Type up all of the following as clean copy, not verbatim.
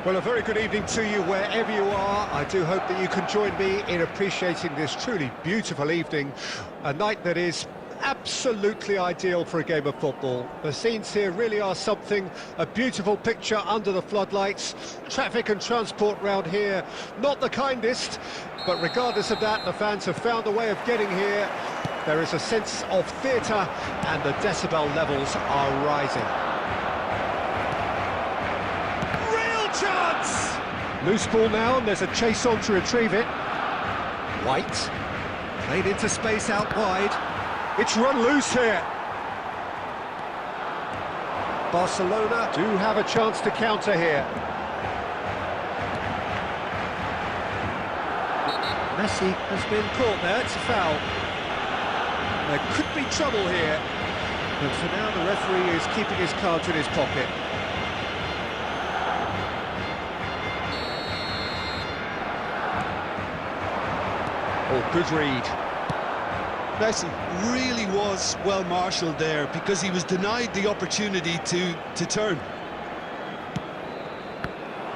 Well, a very good evening to you wherever you are. I do hope that you can join me in appreciating this truly beautiful evening, a night that is absolutely ideal for a game of football. The scenes here really are something, a beautiful picture under the floodlights. Traffic and transport round here, not the kindest, but regardless of that, the fans have found a way of getting here. There is a sense of theatre and the decibel levels are rising. Chance! Loose ball now, and there's a chase on to retrieve it. White, played into space out wide. It's run loose here. Barcelona do have a chance to counter here. Messi has been caught there, it's a foul. There could be trouble here. But for now, the referee is keeping his cards in his pocket. Oh, good read. Messi really was well marshalled there because he was denied the opportunity to turn.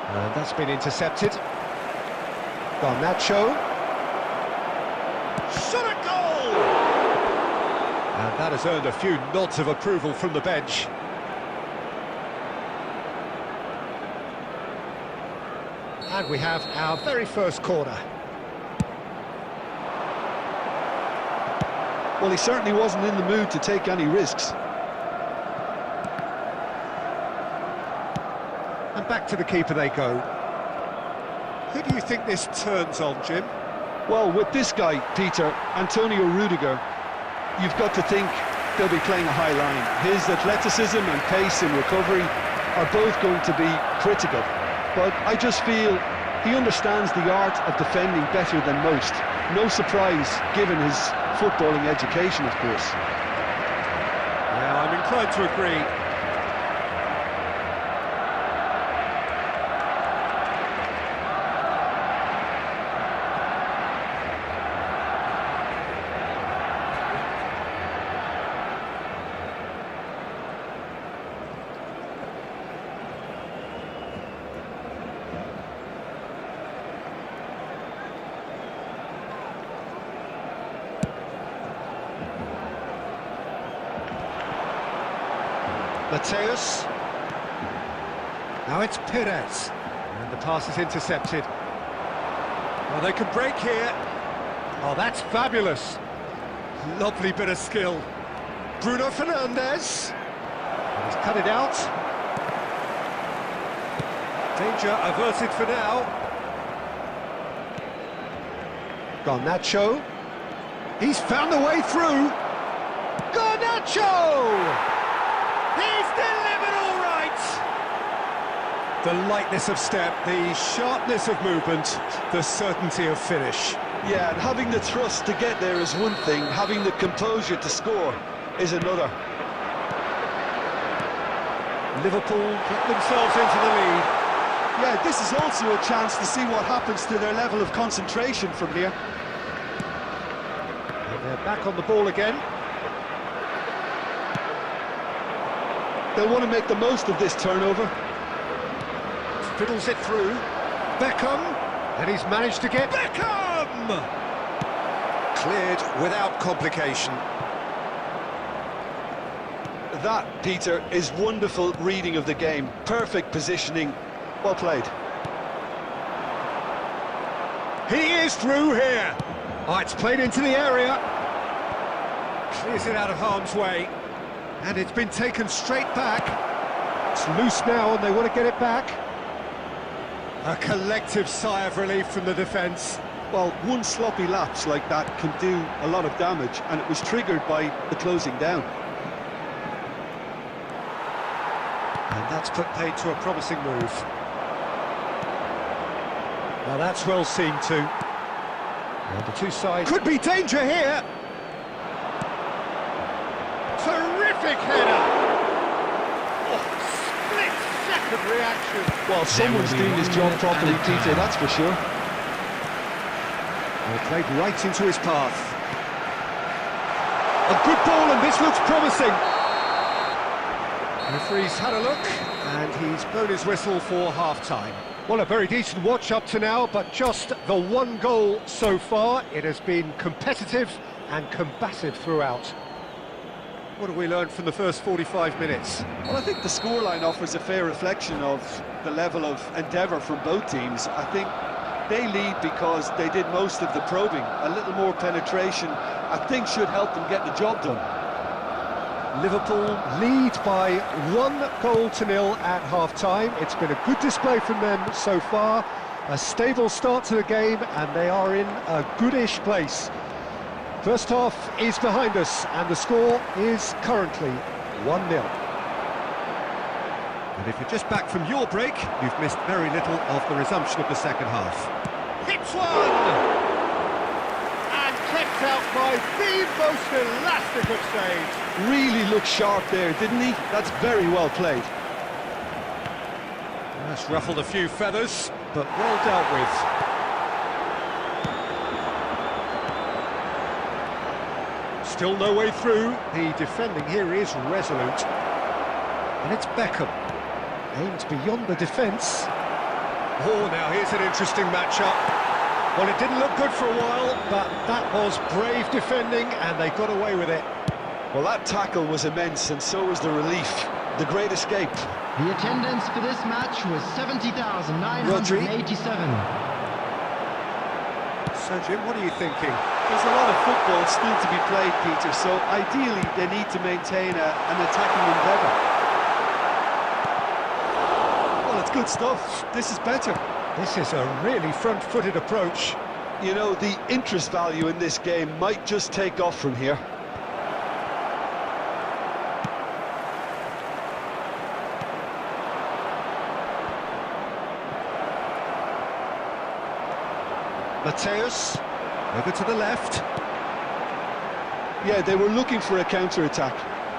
And that's been intercepted. Garnacho. Shot a goal! And that has earned a few nods of approval from the bench. And we have our very first corner. Well, he certainly wasn't in the mood to take any risks. And back to the keeper they go. Who do you think this turns on, Jim? Well, with this guy, Peter, Antonio Rudiger, you've got to think they'll be playing a high line. His athleticism and pace in recovery are both going to be critical. But I just feel he understands the art of defending better than most. No surprise, given his footballing education, of course. Yeah, I'm inclined to agree. Mateus. Now it's Perez. And the pass is intercepted. Oh, they can break here. Oh, that's fabulous. Lovely bit of skill. Bruno Fernandes. And he's cut it out. Danger averted for now. Garnacho. He's found a way through. Garnacho! He's delivered all right! The lightness of step, the sharpness of movement, the certainty of finish. Yeah, and having the thrust to get there is one thing, having the composure to score is another. Liverpool get themselves into the lead. Yeah, this is also a chance to see what happens to their level of concentration from here. And they're back on the ball again. They'll want to make the most of this turnover. Fiddles it through. Beckham. And he's managed to get... Beckham! Cleared without complication. That, Peter, is wonderful reading of the game. Perfect positioning. Well played. He is through here. Oh, it's played into the area. Clears it out of harm's way. And it's been taken straight back. It's loose now and they want to get it back. A collective sigh of relief from the defence. Well, one sloppy lapse like that can do a lot of damage, and it was triggered by the closing down. And that's put paid to a promising move. Now that's well seen too. And the two sides... Could be danger here! Terrific header! Oh, split-second reaction. Well, someone's doing his job properly, Peter, that's for sure. Well, played right into his path. A good ball, and this looks promising. The referee's had a look, and he's blown his whistle for half-time. Well, a very decent watch up to now, but just the one goal so far. It has been competitive and combative throughout. What have we learned from the first 45 minutes? Well, I think the scoreline offers a fair reflection of the level of endeavour from both teams. I think they lead because they did most of the probing. A little more penetration, I think, should help them get the job done. Liverpool lead by 1-0 at half-time. It's been a good display from them so far. A stable start to the game, and they are in a goodish place. First half is behind us, and the score is currently 1-0. And if you're just back from your break, you've missed very little of the resumption of the second half. Hits one! And kept out by the most elastic of saves. Really looked sharp there, didn't he? That's very well played. That's ruffled a few feathers, but well dealt with. Still no way through. The defending here is resolute. And it's Beckham. Aimed beyond the defence. Oh, now here's an interesting matchup. Well, it didn't look good for a while, but that was brave defending, and they got away with it. Well, that tackle was immense, and so was the relief. The great escape. The attendance for this match was 70,987. So, Jim, what are you thinking? There's a lot of football still to be played, Peter, so ideally they need to maintain an attacking endeavour. Well, it's good stuff. This is better. This is a really front-footed approach. You know, the interest value in this game might just take off from here. Mateus, over to the left. Yeah, they were looking for a counter-attack.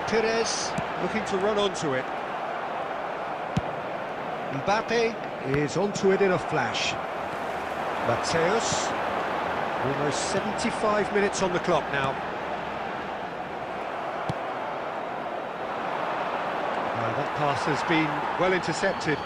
Perez looking to run onto it. Mbappe is onto it in a flash. Mateus, almost 75 minutes on the clock now. That pass has been well intercepted.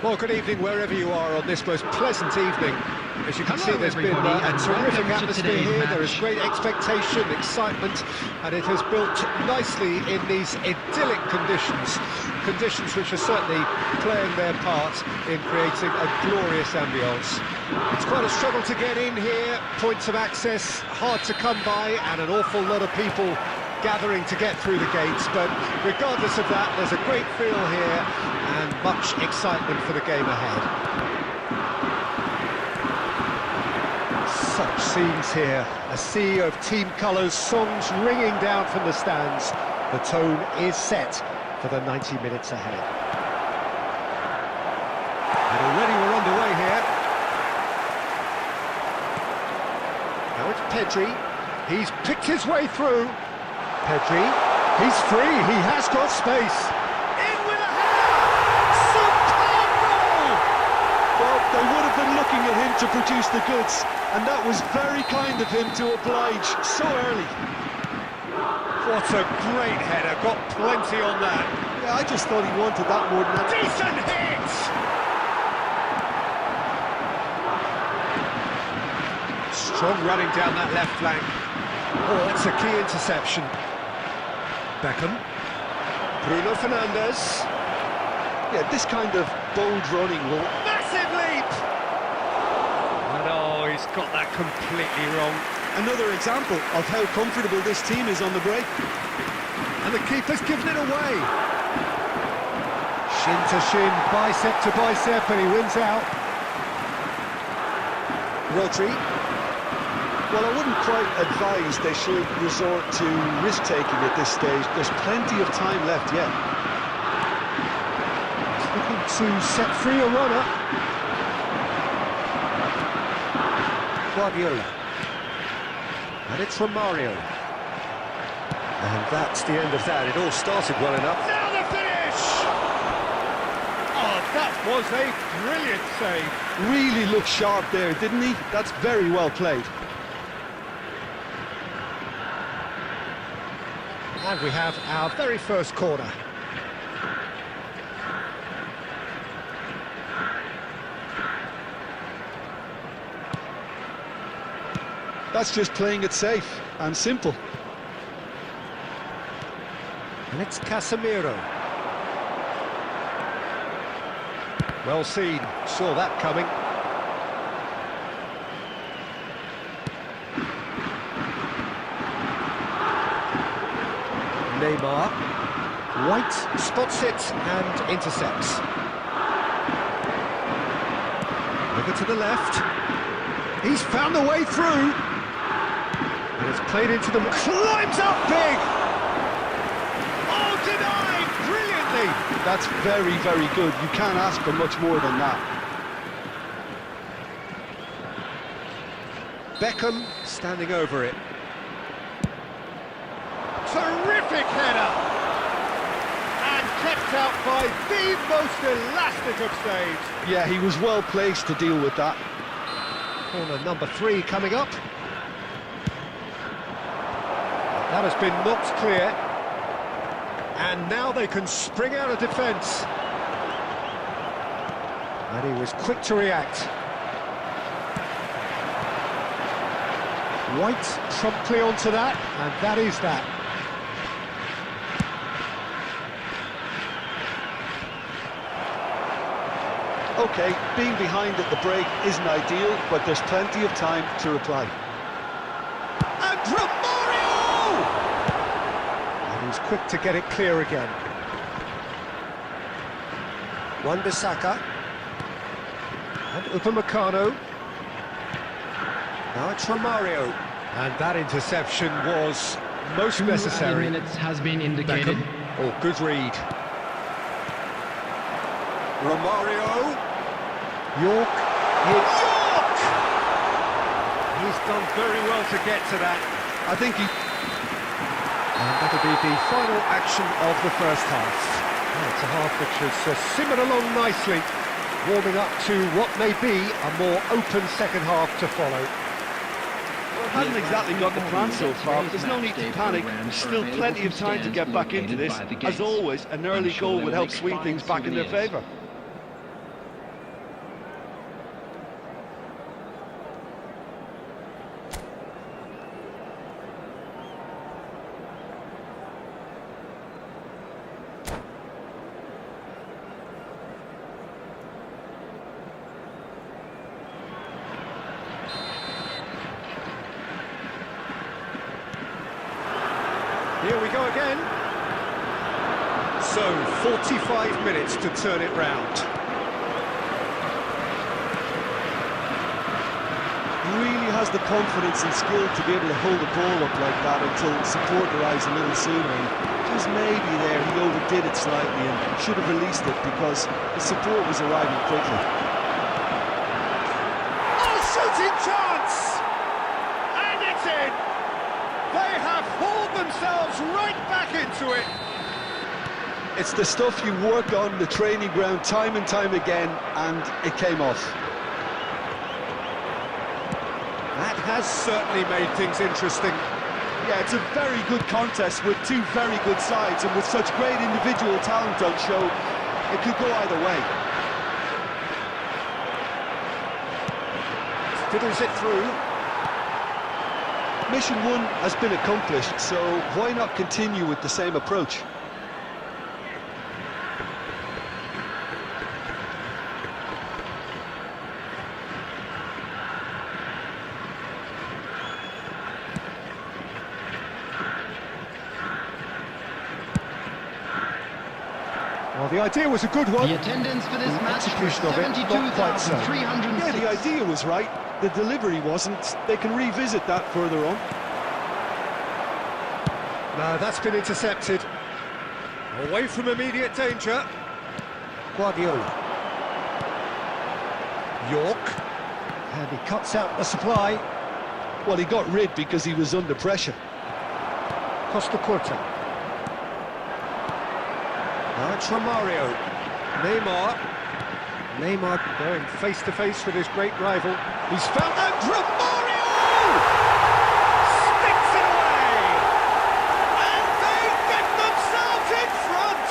Well, good evening wherever you are on this most pleasant evening. As you can see, there's been a terrific atmosphere here. There is great expectation, excitement, and it has built nicely in these idyllic conditions. Conditions which are certainly playing their part in creating a glorious ambience. It's quite a struggle to get in here, points of access hard to come by, and an awful lot of people gathering to get through the gates, but regardless of that, there's a great feel here and much excitement for the game ahead. Such scenes here. A sea of team colours, songs ringing down from the stands. The tone is set for the 90 minutes ahead. And already we're underway here. Now it's Pedri. He's picked his way through. Pedri, he's free, he has got space. In with a header! Superb goal! Well, they would have been looking at him to produce the goods, and that was very kind of him to oblige so early. What a great header, got plenty on that. Yeah, I just thought he wanted that more than that. Decent hit! Strong running down that left flank. Oh, that's a key interception. Beckham. Bruno Fernandes. Yeah, this kind of bold running will... Massive leap! And oh, he's got that completely wrong. Another example of how comfortable this team is on the break. And the keeper's given it away. Shin to shin, bicep to bicep, and he wins out. Rodri. Well, I wouldn't quite advise they should resort to risk-taking at this stage. There's plenty of time left yet. Looking to set free a runner. Guardiola. And it's Romario. And that's the end of that. It all started well enough. Now the finish! Oh, that was a brilliant save. Really looked sharp there, didn't he? That's very well played. And we have our very first corner. That's just playing it safe and simple. And it's Casemiro. Well seen, saw that coming. Neymar. White spots it and intercepts. Over to the left. He's found the way through. And it's played into them. Climbs up big! Oh, denied! Brilliantly! That's very, very good. You can't ask for much more than that. Beckham standing over it. Terrific header! And kept out by the most elastic of saves. Yeah, he was well placed to deal with that. Corner number 3 coming up. That has been knocked clear. And now they can spring out of defence. And he was quick to react. White promptly onto that, and that is that. OK, being behind at the break isn't ideal, but there's plenty of time to reply. And Romario! And he's quick to get it clear again. Wan-Bissaka. And Upamecano. Now it's Romario. And that interception was most necessary. 2 minutes has been indicated. Beckham. Oh, good read. Romario. York. It's York! He's done very well to get to that. I think he... And that'll be the final action of the first half. Well, it's a half which has simmered along nicely, warming up to what may be a more open second half to follow. Hasn't exactly got the plan so far, but there's no need to panic. There's still plenty of time to get back into this. As always, an early goal would help swing things back in their favour. Here we go again. So, 45 minutes to turn it round. Really has the confidence and skill to be able to hold the ball up like that until support arrives a little sooner. And just maybe there he overdid it slightly and should have released it because the support was arriving quickly. Oh, shooting chance! And it's in! They have hauled themselves right back into it! It's the stuff you work on the training ground time and time again, and it came off. That has certainly made things interesting. Yeah, it's a very good contest with two very good sides, and with such great individual talent on show, it could go either way. Fiddles it through. Mission 1 has been accomplished, so why not continue with the same approach? Well, the idea was a good one. The attendance for this match was execution of it, not quite so. 72,306. Yeah, the idea was right, the delivery wasn't. They can revisit that further on. No, that's been intercepted. Away from immediate danger. Guardiola. York. And he cuts out the supply. Well, he got rid because he was under pressure. Costa Curta. Now it's Romario. Neymar going face to face with his great rival. He's found out Romario! Sticks it away! And they get themselves in front!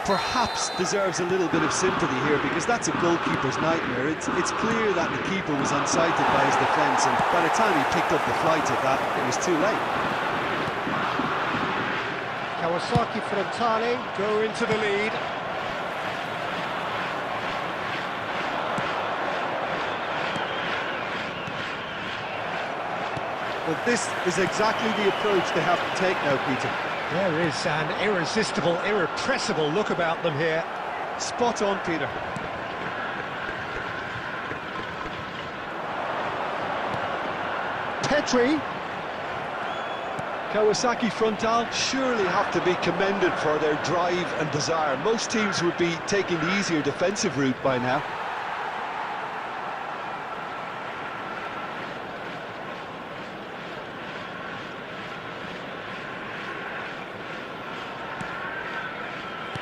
Perhaps deserves a little bit of sympathy here because that's a goalkeeper's nightmare. It's clear that the keeper was unsighted by his defence, and by the time he picked up the flight of that, it was too late. Kawasaki Frontale go into the lead. But this is exactly the approach they have to take now, Peter. There is an irresistible, irrepressible look about them here. Spot on, Peter. Petri. Kawasaki Frontale surely have to be commended for their drive and desire. Most teams would be taking the easier defensive route by now.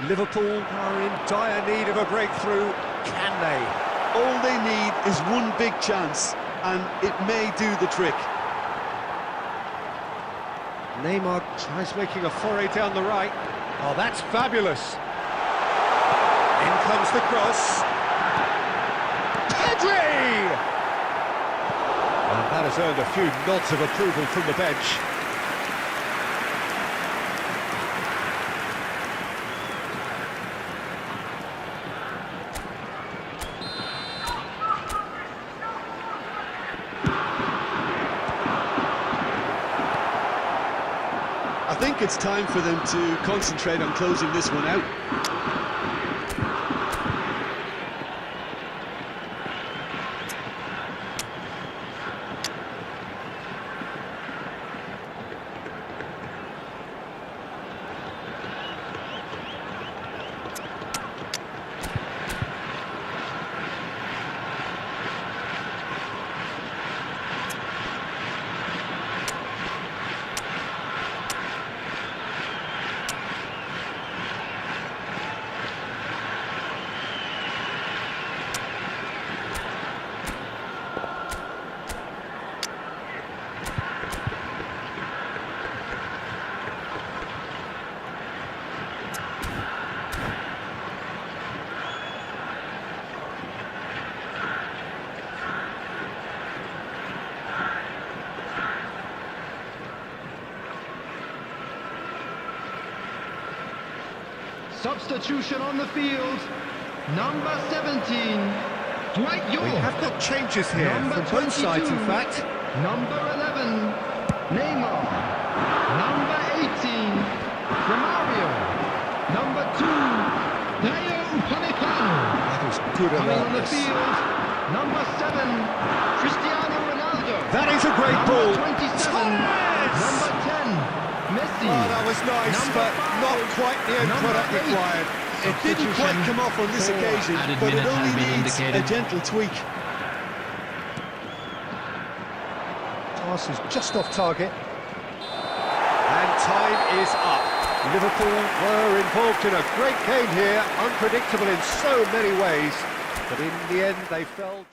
Liverpool are in dire need of a breakthrough. Can they? All they need is one big chance, and it may do the trick. Neymar tries making a foray down the right. Oh, that's fabulous. In comes the cross. Pedri! And that has earned a few nods of approval from the bench. I think it's time for them to concentrate on closing this one out. Substitution on the field. Number 17, Dwight York. We have got changes here Number from both sides, in 22, fact. Number 11, Neymar. Number 18, Romario. Number 2, Dayo Upamecano. That is good Coming on the alertness. field, number 7, Cristiano Ronaldo. great ball. Number 27, number 10, Messi. Oh, that was nice, Number but not 5, quite the end number product 8. required. It didn't quite come off on this occasion, Added but it minute only has been needs a indicated. gentle tweak. Pass is just off target. And time is up. Liverpool were involved in a great game here, unpredictable in so many ways, but in the end they fell.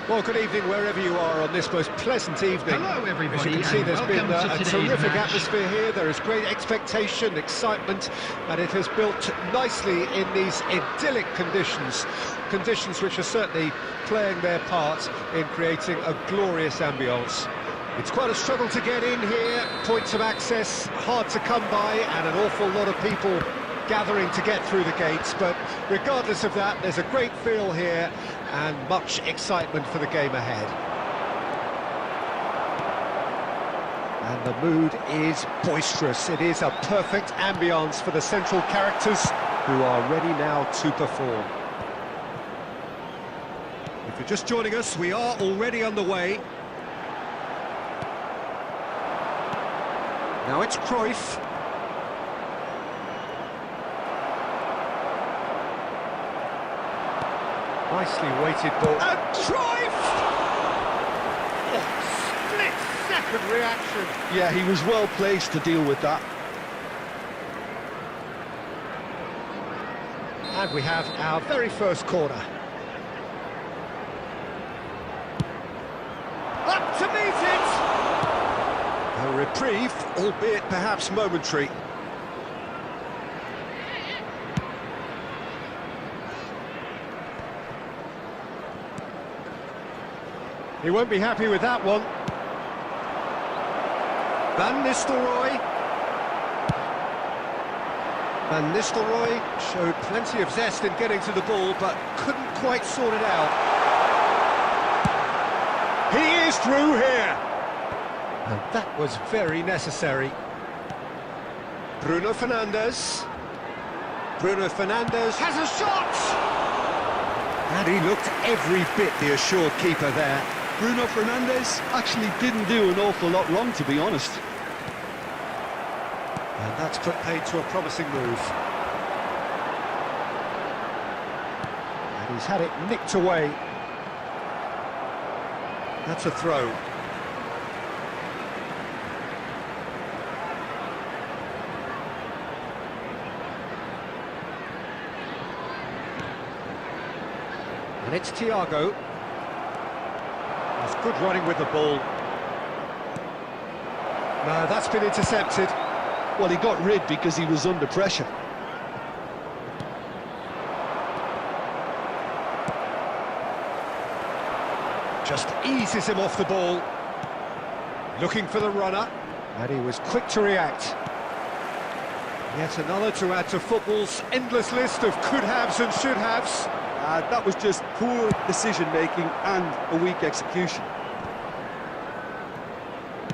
Well, good evening wherever you are on this most pleasant evening. Hello, everybody, As you can see, and there's been welcome to a today's terrific match. atmosphere here. There is great expectation, excitement, and it has built nicely in these idyllic conditions. Conditions which are certainly playing their part in creating a glorious ambience. It's quite a struggle to get in here, points of access hard to come by, and an awful lot of people gathering to get through the gates, but regardless of that, there's a great feel here and much excitement for the game ahead. And the mood is boisterous. It is a perfect ambience for the central characters who are ready now to perform. If you're just joining us, we are already underway. Now it's Cruyff. Nicely weighted ball. And Cruyff! Oh, split-second reaction. Yeah, he was well placed to deal with that. And we have our very first corner. Up to meet it! A reprieve, albeit perhaps momentary. He won't be happy with that one. Van Nistelrooy. Van Nistelrooy showed plenty of zest in getting to the ball, but couldn't quite sort it out. He is through here. And that was very necessary. Bruno Fernandes. Bruno Fernandes has a shot! And he looked every bit the assured keeper there. Bruno Fernandes actually didn't do an awful lot wrong, to be honest. And that's put paid to a promising move. And he's had it nicked away. That's a throw. And it's Thiago. He's good running with the ball. No, that's been intercepted. Well, he got rid because he was under pressure. Just eases him off the ball. Looking for the runner. And he was quick to react. Yet another to add to football's endless list of could-haves and should-haves. That was just poor decision-making and a weak execution.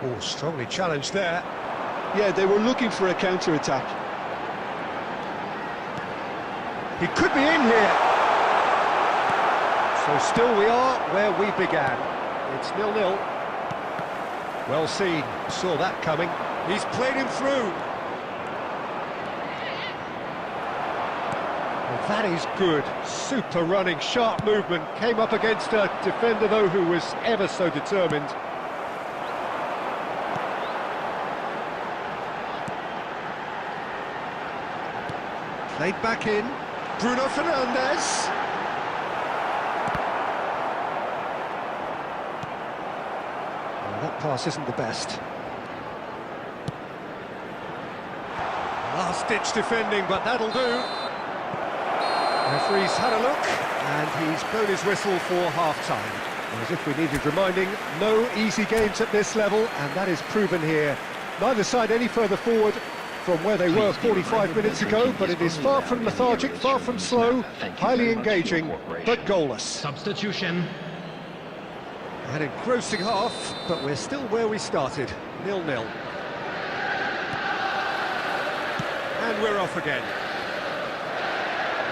Oh, strongly challenged there. Yeah, they were looking for a counter-attack. He could be in here. So still we are where we began. It's 0-0. Well seen, saw that coming. He's played him through. Well, that is good. Super running, sharp movement. Came up against a defender, though, who was ever so determined. Played back in. Bruno Fernandes. Well, that pass isn't the best. Last-ditch defending, but that'll do. Referee's had a look, and he's blown his whistle for half-time. As if we needed reminding, no easy games at this level, and that is proven here. Neither side any further forward from where they were 45 minutes ago, but it is far from lethargic, far from slow, highly engaging, but goalless. Substitution. An engrossing half, but we're still where we started, 0-0. And we're off again.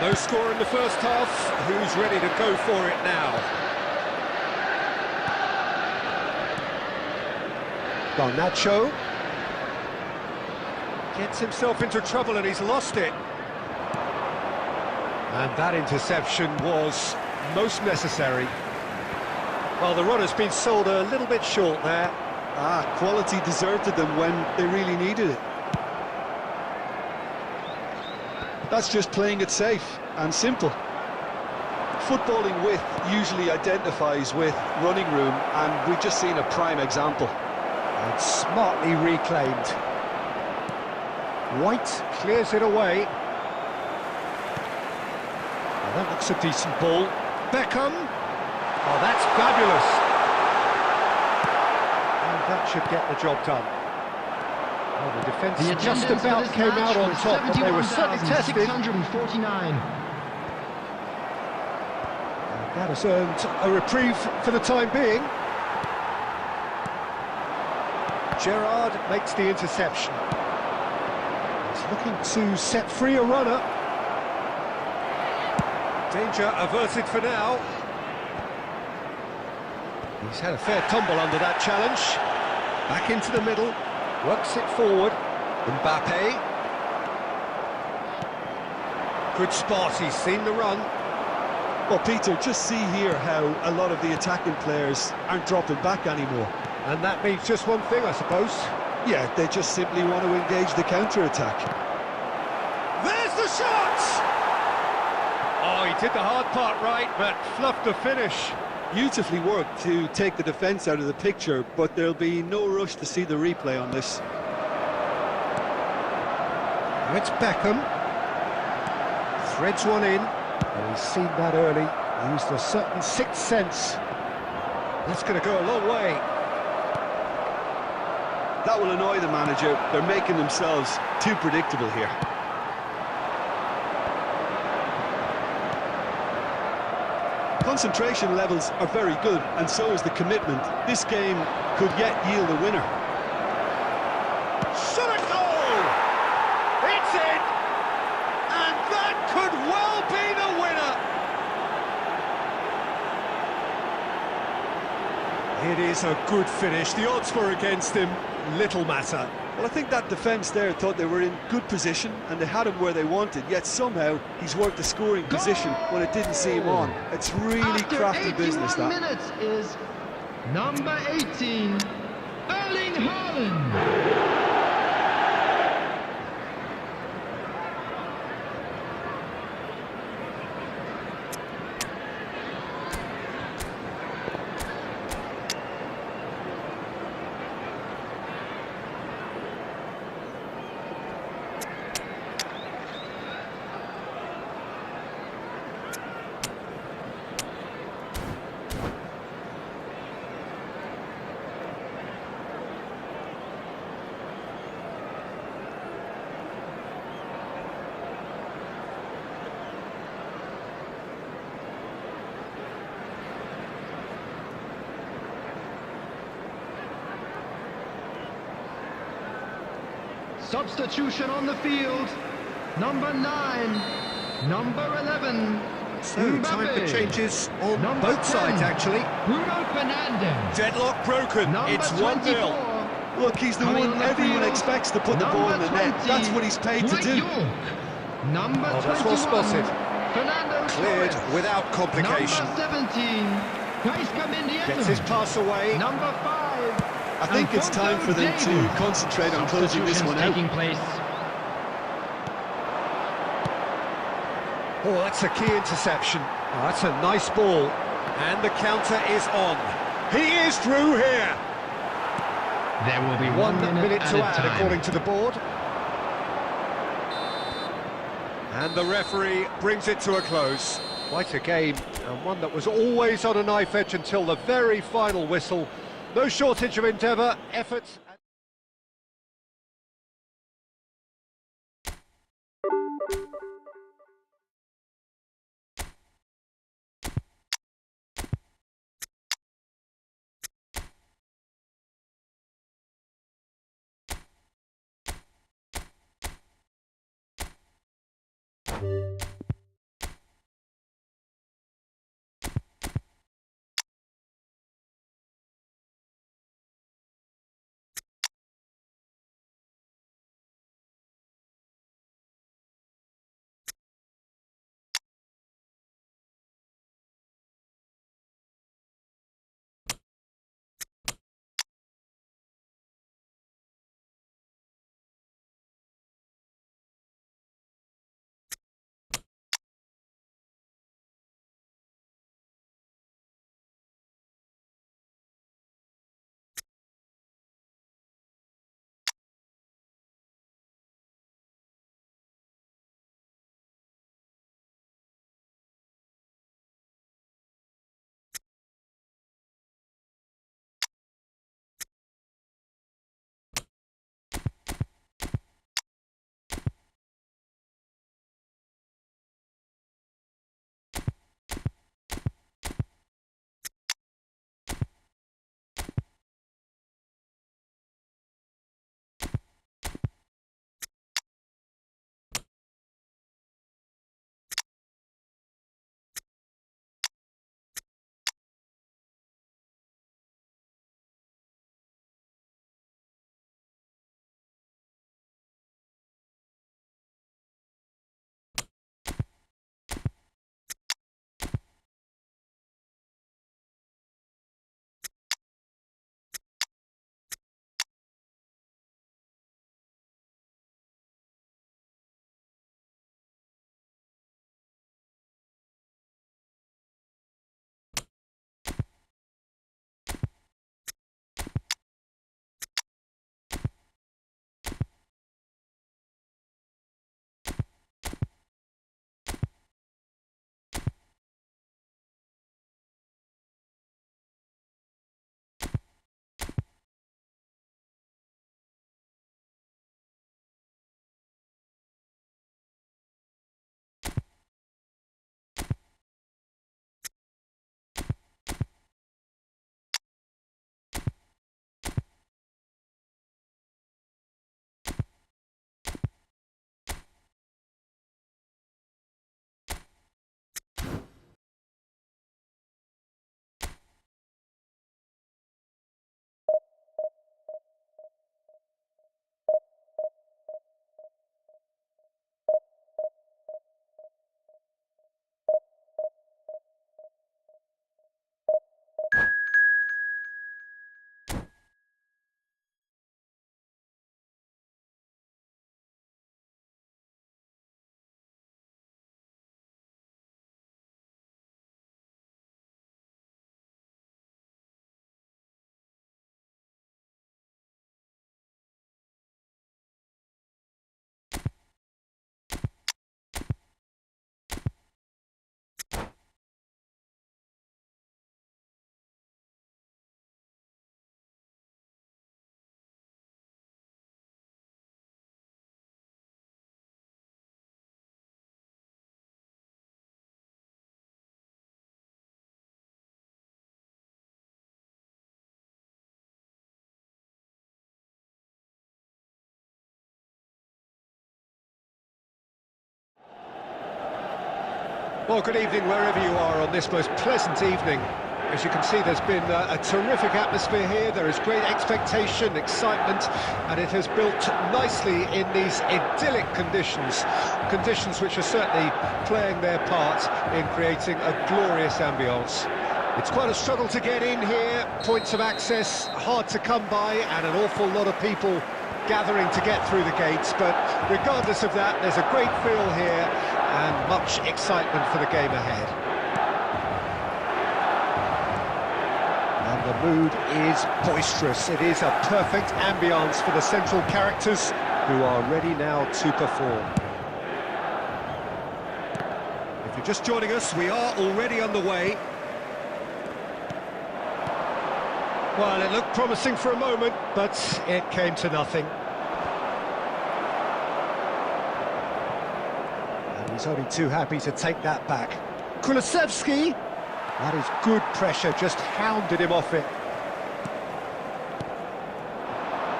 No score in the first half, who's ready to go for it now? Garnacho gets himself into trouble and he's lost it. And that interception was most necessary. Well, the run has been sold a little bit short there. Quality deserted them when they really needed it. That's just playing it safe and simple. Footballing width usually identifies with running room, and we've just seen a prime example. And smartly reclaimed. White clears it away. Well, that looks a decent ball. Beckham. Oh, that's fabulous. And that should get the job done. Well, the defence just about came out on top, but they were certainly tested. 649. And that has earned a reprieve for the time being. Gerrard makes the interception. He's looking to set free a runner. Danger averted for now. He's had a fair tumble under that challenge. Back into the middle. Works it forward. Mbappe. Good spot, he's seen the run. Well, Peter, just see here how a lot of the attacking players aren't dropping back anymore. And that means just one thing, I suppose. Yeah, they just simply want to engage the counter-attack. There's the shot! Oh, he did the hard part right, but fluffed the finish. Beautifully worked to take the defence out of the picture, but there'll be no rush to see the replay on this. Now it's Beckham. Threads one in. And he's seen that early. Used a certain sixth sense. That's going to go a long way. That will annoy the manager. They're making themselves too predictable here. Concentration levels are very good, and so is the commitment. This game could yet yield a winner. It is a good finish. The odds were against him. Little matter. Well, I think that defence there thought they were in good position and they had him where they wanted, yet somehow he's worked the scoring position when it didn't see him on. It's really crafty business, that. 81 minutes is number 18, Erling Haaland. Substitution on the field. Number 9, number 11. So, time for changes on Number both 10, sides, actually. Bruno Fernandes. Deadlock broken. Number It's 24. 1-0. Look, he's the Coming one on the everyone field, expects to put the ball in the net. number That's 20, what he's paid to Dwight do. York. Number Oh, that's well 21, spotted. Fernando Cleared Torres. without complication. Number 17, Kaiska Mendieta. Gets his pass away. Number 5. I think it's time for them to concentrate on closing this one out. Taking place. Oh, that's a key interception. Oh, that's a nice ball. And the counter is on. He is through here. There will be 1 minute at to a add, time. according to the board. And the referee brings it to a close. Quite a game, and one that was always on a knife edge until the very final whistle. No shortage of endeavour, efforts... Well, good evening wherever you are on this most pleasant evening. As you can see, there's been a terrific atmosphere here. There is great expectation, excitement, and it has built nicely in these idyllic conditions. Conditions which are certainly playing their part in creating a glorious ambience. It's quite a struggle to get in here, points of access hard to come by, and an awful lot of people gathering to get through the gates, but regardless of that, there's a great feel here and much excitement for the game ahead. And the mood is boisterous. It is a perfect ambience for the central characters who are ready now to perform. If you're just joining us, we are already underway. Well, it looked promising for a moment, but it came to nothing. And he's only too happy to take that back. Kulusevski! That is good pressure, just hounded him off it.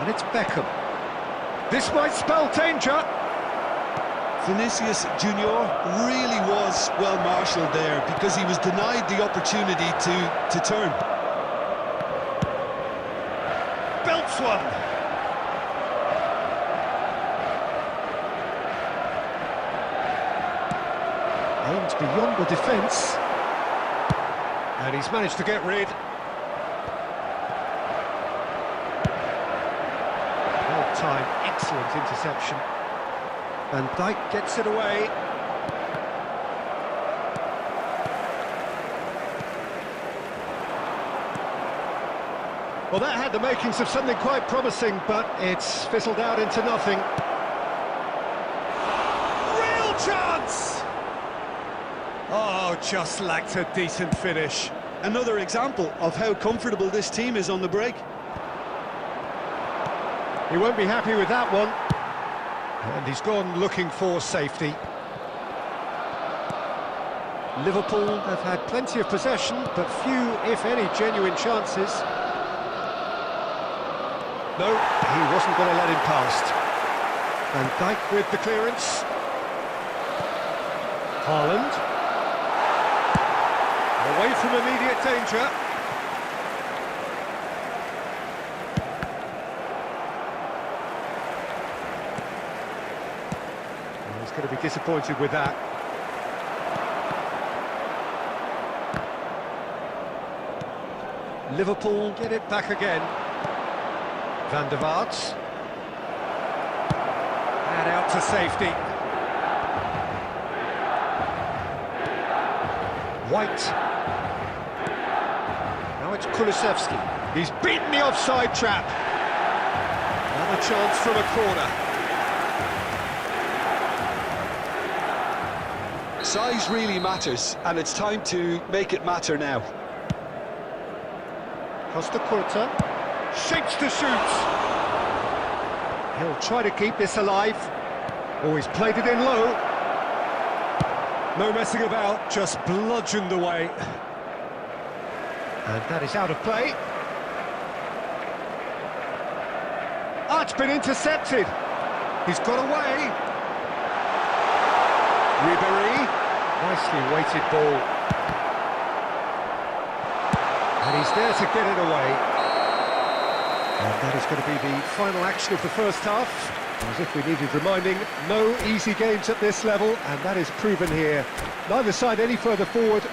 And it's Beckham. This might spell danger. Vinicius Junior really was well marshalled there because he was denied the opportunity to turn. Belts one. Aimed beyond the defence. And he's managed to get rid. Well timed, excellent interception. Van Dijk gets it away. Well, that had the makings of something quite promising, but it's fizzled out into nothing. Real chance! Oh, just lacked a decent finish. Another example of how comfortable this team is on the break. He won't be happy with that one. And he's gone looking for safety. Liverpool have had plenty of possession, but few, if any, genuine chances. No, he wasn't going to let him past. Van Dijk with the clearance. Haaland. Away from immediate danger. Well, he's going to be disappointed with that. Liverpool get it back again. Van der Vaart. And out to safety. White. Now it's Kulusevski. He's beaten the offside trap. Another chance from a corner. Size really matters, and it's time to make it matter now. Costa Curta. Shapes to shoot. He'll try to keep this alive. Oh, he's played it in low. No messing about, just bludgeoned away. And that is out of play. Ah, it's been intercepted. He's got away. Ribéry. Nicely weighted ball. And he's there to get it away. And that is going to be the final action of the first half. As if we needed reminding, no easy games at this level, and that is proven here. Neither side any further forward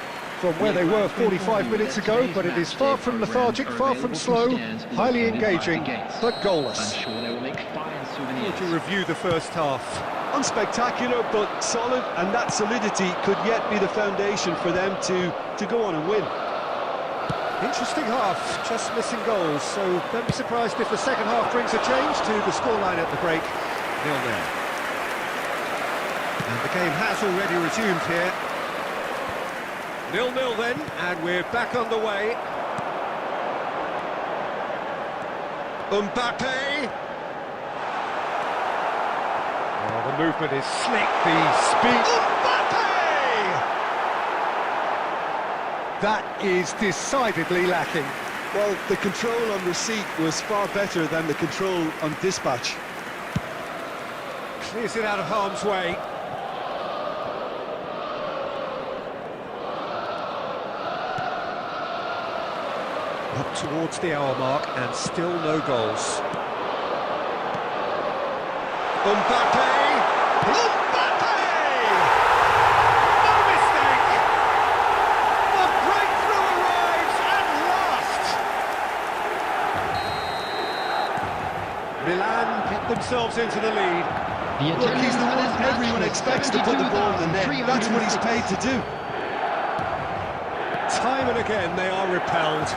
from where they were 45 minutes ago, but it is far from lethargic, far from slow, highly engaging, but goalless. How would you review the first half? Unspectacular, but solid, and that solidity could yet be the foundation for them to go on and win. Interesting half, just missing goals, so don't be surprised if the second half brings a change to the scoreline at the break, 0-0. And the game has already resumed here. 0-0 then, and we're back underway. Mbappe! Oh, the movement is slick, the speed... Mbappe! That is decidedly lacking. Well, the control on receipt was far better than the control on dispatch. Clears it out of harm's way. towards the hour mark and still no goals. Mbappe! Mbappe! No mistake! The breakthrough arrives at last! Milan get themselves into the lead. Look, he's the one everyone expects to put the ball in the net. That's what he's paid to do. Time and again they are repelled.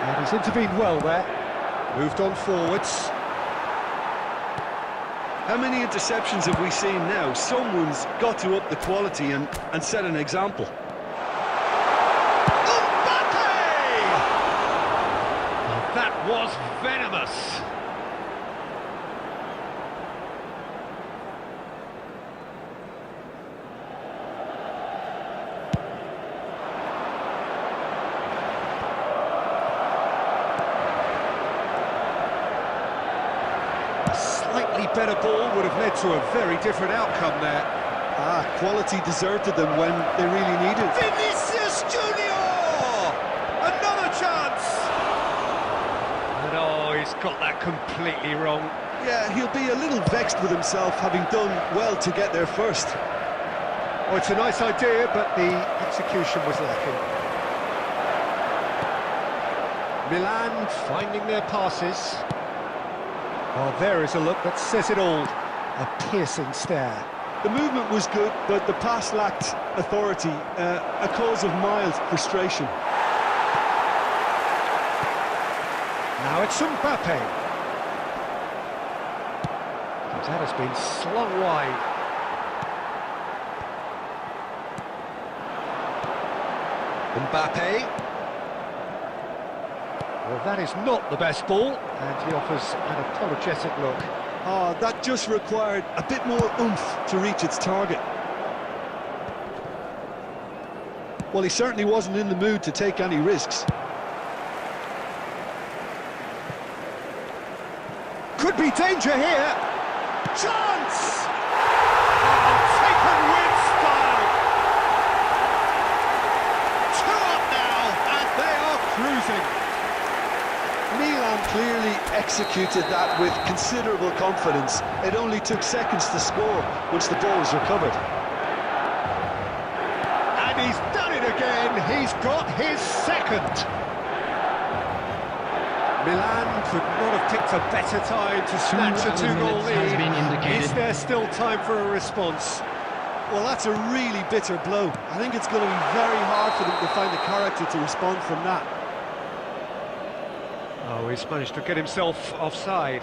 And he's intervened well there. Moved on forwards. How many interceptions have we seen now? Someone's got to up the quality and set an example. Mbappe! That was venomous. Slightly better ball would have led to a very different outcome there. Quality deserted them when they really needed it. Vinicius Junior! Another chance! And oh, he's got that completely wrong. Yeah, he'll be a little vexed with himself, having done well to get there first. Oh, it's a nice idea, but the execution was lacking. Milan finding their passes. Well, there is a look that says it all. A piercing stare. The movement was good, but the pass lacked authority, a cause of mild frustration. Now it's Mbappe. That has been slung wide. Mbappe. Well, that is not the best ball, and he offers an apologetic look. That just required a bit more oomph to reach its target. Well, he certainly wasn't in the mood to take any risks. Could be danger here. Chance! Taken with style. 2 up now, and they are cruising. Milan clearly executed that with considerable confidence. It only took seconds to score once the ball was recovered. And he's done it again. He's got his second. Milan could not have picked a better time to snatch a 2-goal lead. Is there still time for a response? Well, that's a really bitter blow. I think it's going to be very hard for them to find the character to respond from that. Oh, he's managed to get himself offside.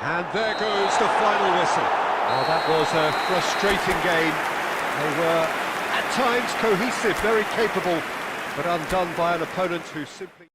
And there goes the final whistle. Oh, that was a frustrating game. They were, at times, cohesive, very capable, but undone by an opponent who simply...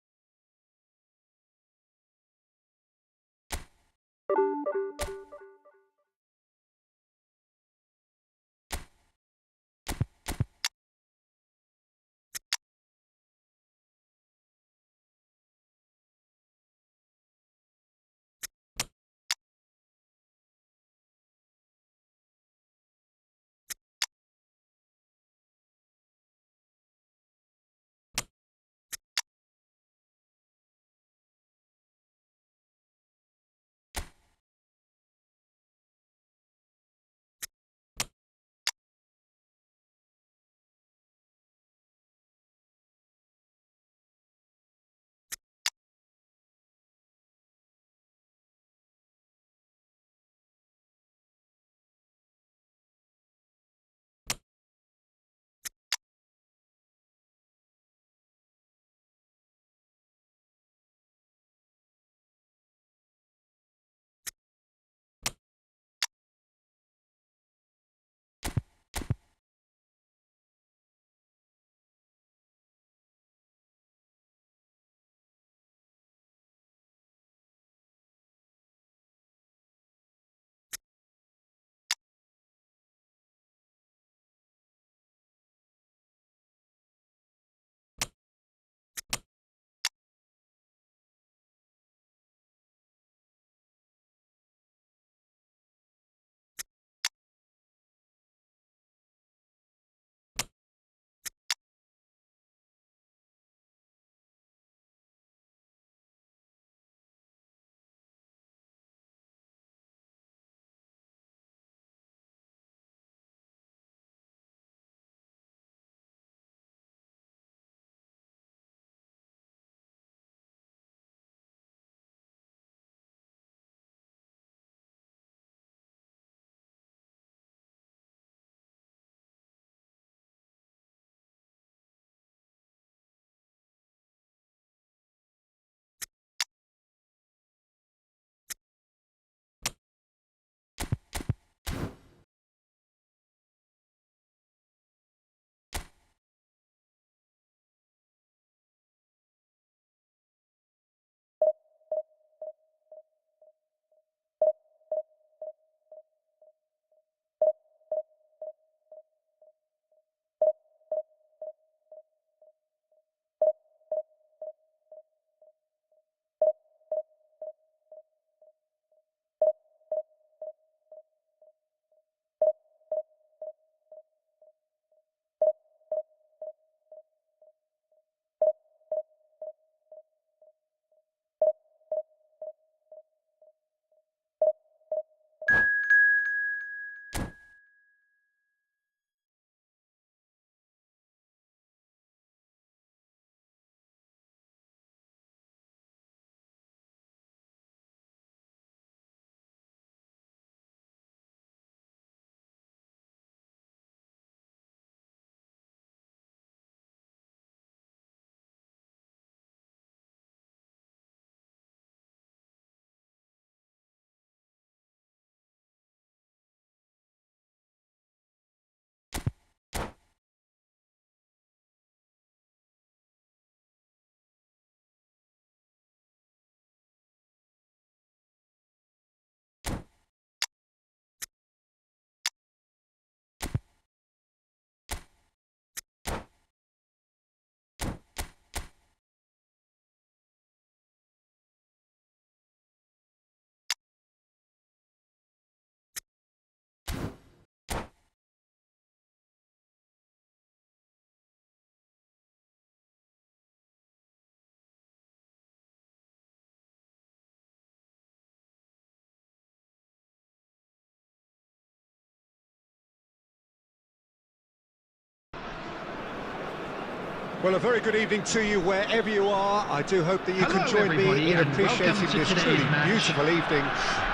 Well, a very good evening to you wherever you are. I do hope that you Hello, can join me everybody, in and appreciating welcome to this today's truly match. beautiful evening.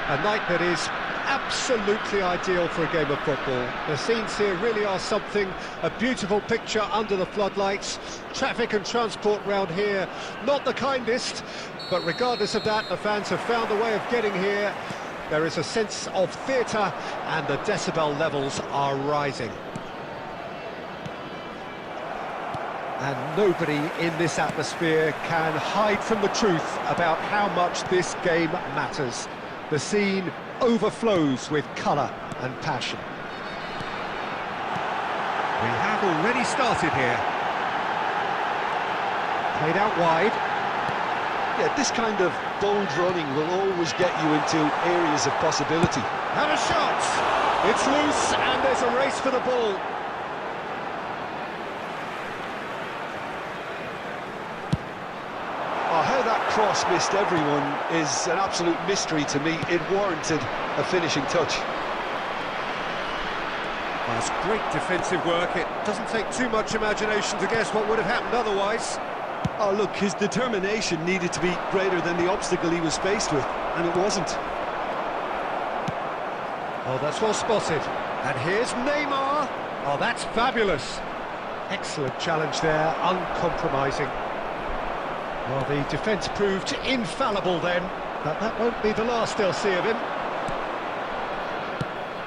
A night that is absolutely ideal for a game of football. The scenes here really are something, a beautiful picture under the floodlights. Traffic and transport round here, not the kindest, but regardless of that, the fans have found a way of getting here. There is a sense of theatre and the decibel levels are rising. And nobody in this atmosphere can hide from the truth about how much this game matters. The scene overflows with colour and passion. We have already started here. Played out wide. Yeah, this kind of bold running will always get you into areas of possibility. And a shot! It's loose and there's a race for the ball. Oh, how that cross missed everyone is an absolute mystery to me. It warranted a finishing touch. Well, it's great defensive work. It doesn't take too much imagination to guess what would have happened otherwise. Oh, look, his determination needed to be greater than the obstacle he was faced with, and it wasn't. Oh, that's well spotted. And here's Neymar. Oh, that's fabulous. Excellent challenge there, uncompromising. Well, the defence proved infallible then, but that won't be the last they'll see of him.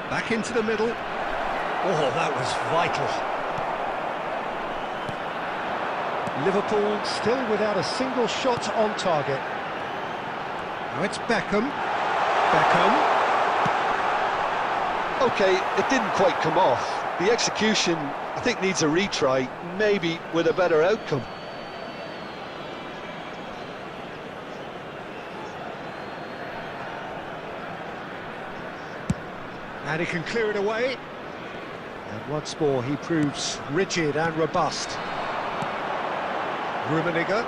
Back into the middle. Oh, that was vital. Liverpool still without a single shot on target. Now it's Beckham. Beckham. Okay, it didn't quite come off. The execution, I think, needs a retry, maybe with a better outcome. And he can clear it away. And once more he proves rigid and robust. Rummenigge.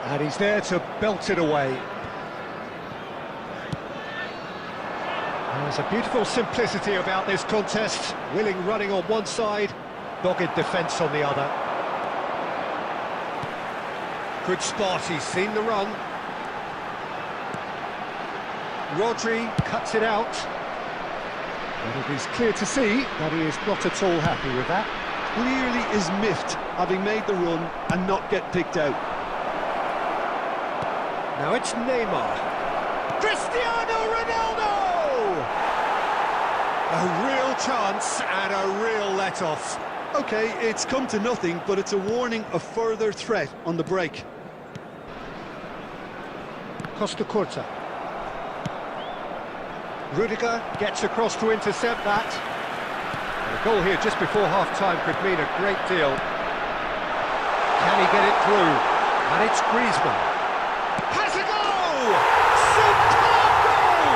And he's there to belt it away. There's a beautiful simplicity about this contest. Willing running on one side, dogged defence on the other. Good spot, he's seen the run. Rodri cuts it out. And it is clear to see that he is not at all happy with that. Clearly is miffed, having made the run and not get picked out. Now it's Neymar. Cristiano Ronaldo! A real chance and a real let-off. Okay, it's come to nothing, but it's a warning of further threat on the break. Costa Curta. Rudiger gets across to intercept that. And a goal here just before half-time could mean a great deal. Can he get it through? And it's Griezmann. Has a goal! Superb goal!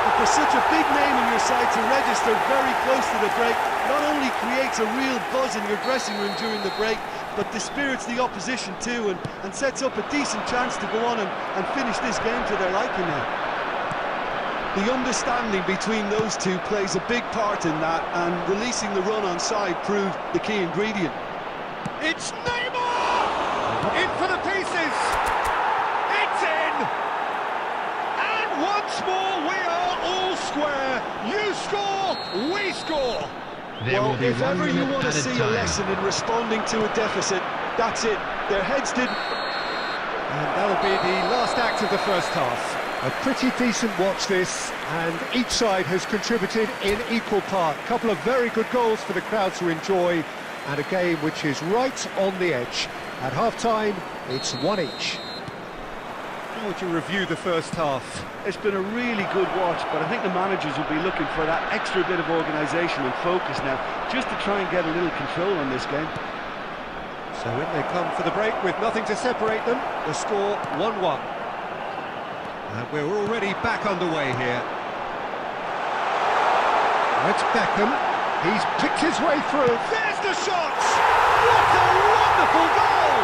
And for such a big name in your side to register very close to the break, not only creates a real buzz in your dressing room during the break, but dispirits the opposition too, and sets up a decent chance to go on and finish this game to their liking now. The understanding between those two plays a big part in that, and releasing the run on side proved the key ingredient. It's Neymar! In for the pieces! It's in! And once more we are all square. You score, we score. There Well, will be if 1 ever you minute want to at a see a time. lesson in responding to a deficit, that's it. Their heads didn't... And that'll be the last act of the first half. A pretty decent watch this, and each side has contributed in equal part. A couple of very good goals for the crowd to enjoy, and a game which is right on the edge. At half-time, it's one each. How would you review the first half? It's been a really good watch, but I think the managers will be looking for that extra bit of organisation and focus now, just to try and get a little control on this game. So in they come for the break with nothing to separate them. The score 1-1. And we're already back underway here. It's Beckham. He's picked his way through. There's the shot! What a wonderful goal!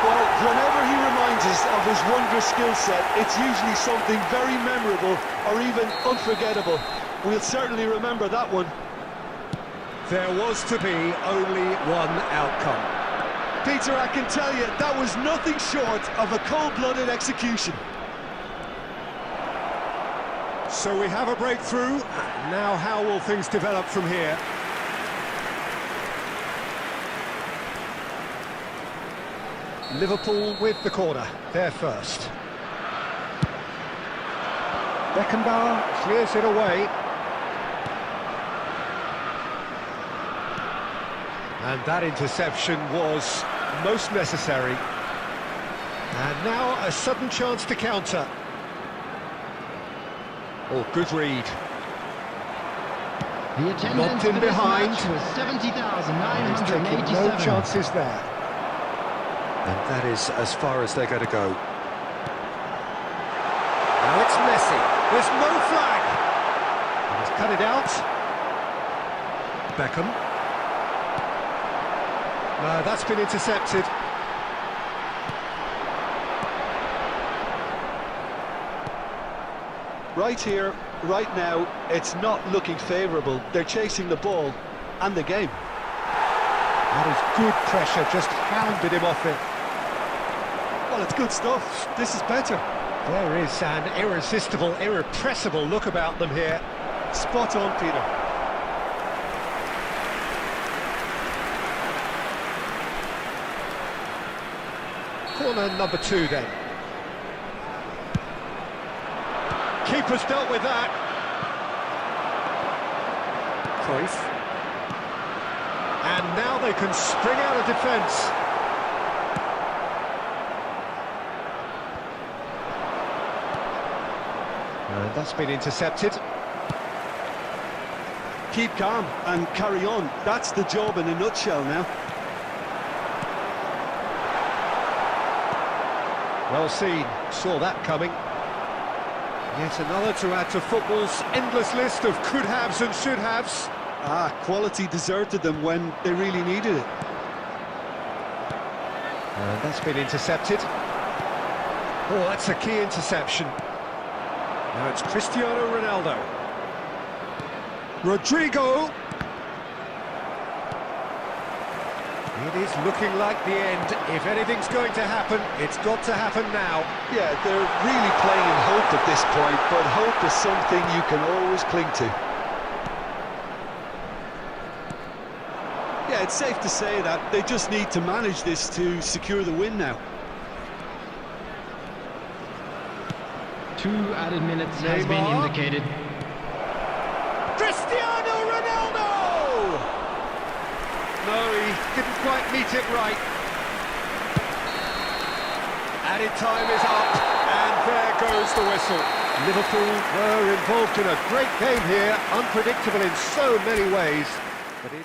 Well, whenever he reminds us of his wondrous skill set, it's usually something very memorable or even unforgettable. We'll certainly remember that one. There was to be only one outcome. Peter, I can tell you, that was nothing short of a cold-blooded execution. So we have a breakthrough. Now how will things develop from here? Liverpool with the corner, they're first. Beckenbauer clears it away. And that interception was most necessary. And now a sudden chance to counter. Oh, good read. The attendance Knocked in for this behind. match was 70,987. He's taking no chances there. And that is as far as they're going to go. Now it's Messi. There's no flag. He's cut it out. Beckham. No, that's been intercepted. Right here, right now, it's not looking favourable. They're chasing the ball and the game. That is good pressure, just hounded him off it. Well, it's good stuff. This is better. There is an irresistible, irrepressible look about them here. Spot on, Peter. Corner number 2 then. Keeper's dealt with that. Cruyff. And now they can spring out of defence. And that's been intercepted. Keep calm and carry on. That's the job in a nutshell now. Well seen, saw that coming. Yet another to add to football's endless list of could-haves and should-haves. Quality deserted them when they really needed it. And that's been intercepted. Oh, that's a key interception. Now it's Cristiano Ronaldo. Rodrigo. It is looking like the end. If anything's going to happen, it's got to happen now. Yeah, they're really playing in hope at this point, but hope is something you can always cling to. Yeah, it's safe to say that they just need to manage this to secure the win now. 2 added minutes has been Neymar. indicated. Cristiano Ronaldo! No, he didn't quite meet it right. Added time is up, and there goes the whistle. Liverpool were involved in a great game here, unpredictable in so many ways, but in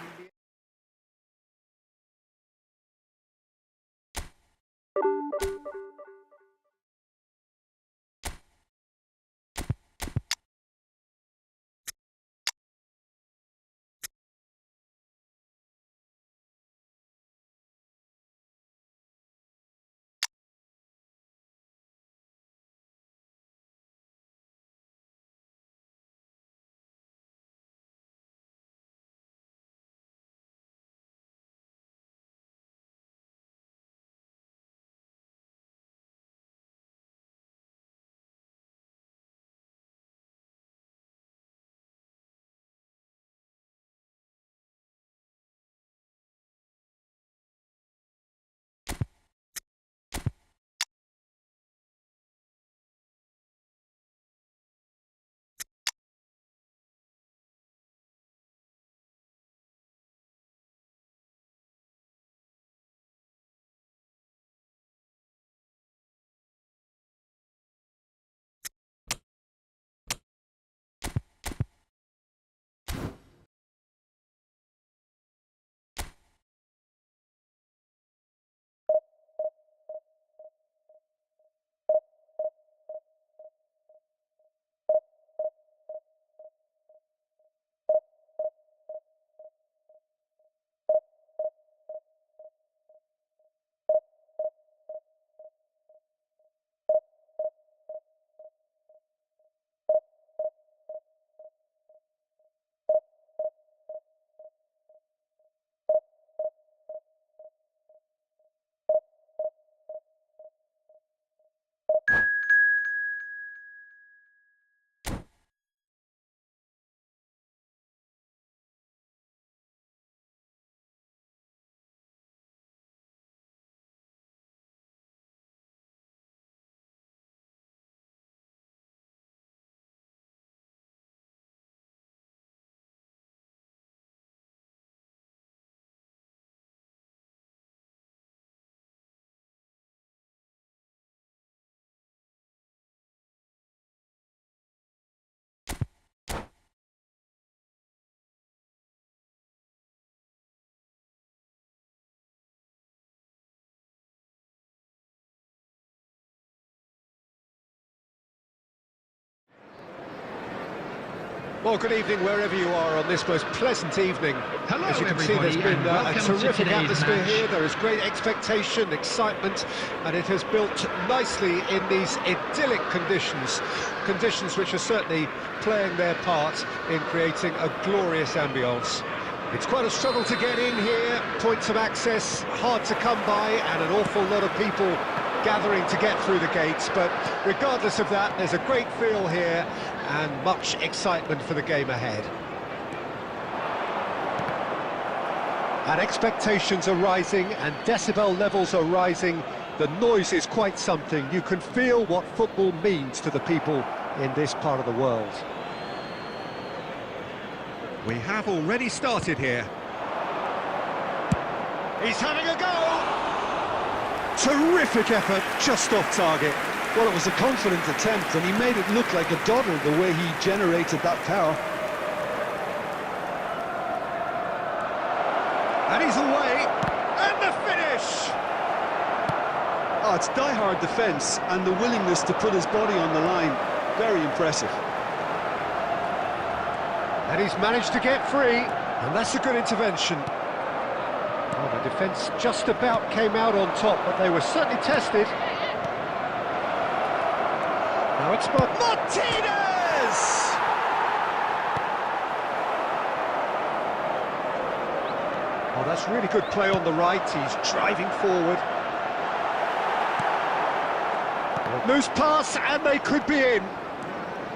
Well, good evening wherever you are on this most pleasant evening. Hello, As you can see, there's everybody, been and a welcome to terrific today's atmosphere match. here. There is great expectation, excitement, and it has built nicely in these idyllic conditions. Conditions which are certainly playing their part in creating a glorious ambience. It's quite a struggle to get in here, points of access hard to come by, and an awful lot of people gathering to get through the gates, but regardless of that, there's a great feel here and much excitement for the game ahead. And expectations are rising and decibel levels are rising. The noise is quite something. You can feel what football means to the people in this part of the world. We have already started here. He's having a go! Terrific effort, just off target. Well, it was a confident attempt, and he made it look like a doddle the way he generated that power. And he's away, and the finish! Oh, it's die-hard defence, and the willingness to put his body on the line. Very impressive. And he's managed to get free, and that's a good intervention. Well, the defence just about came out on top, but they were certainly tested. Now it's Martinez! Oh, that's really good play on the right. He's driving forward. Loose pass, and they could be in.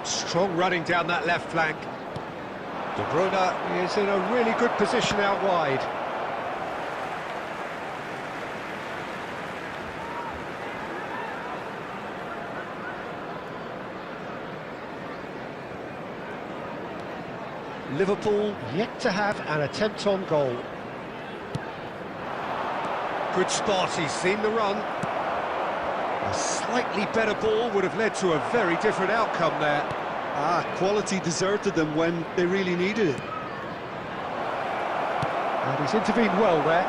Strong running down that left flank. De Bruyne is in a really good position out wide. Liverpool yet to have an attempt on goal. Good spot, he's seen the run. A slightly better ball would have led to a very different outcome there. Ah, quality deserted them when they really needed it. And he's intervened well there.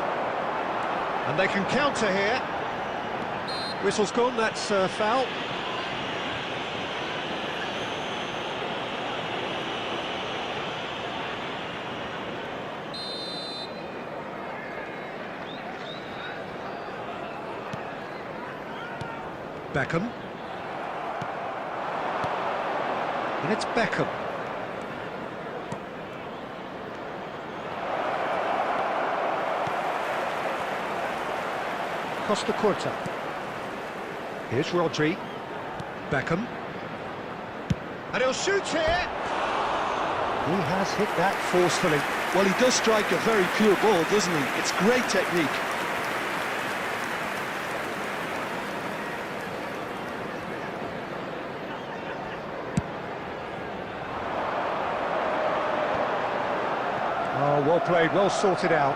And they can counter here. Whistle's gone, that's a foul. Beckham. And it's Beckham. Costa Curta. Here's Rodri. Beckham. And he'll shoot here. He has hit that forcefully. Well, he does strike a very pure ball, doesn't he? It's great technique. Oh, well played, well sorted out.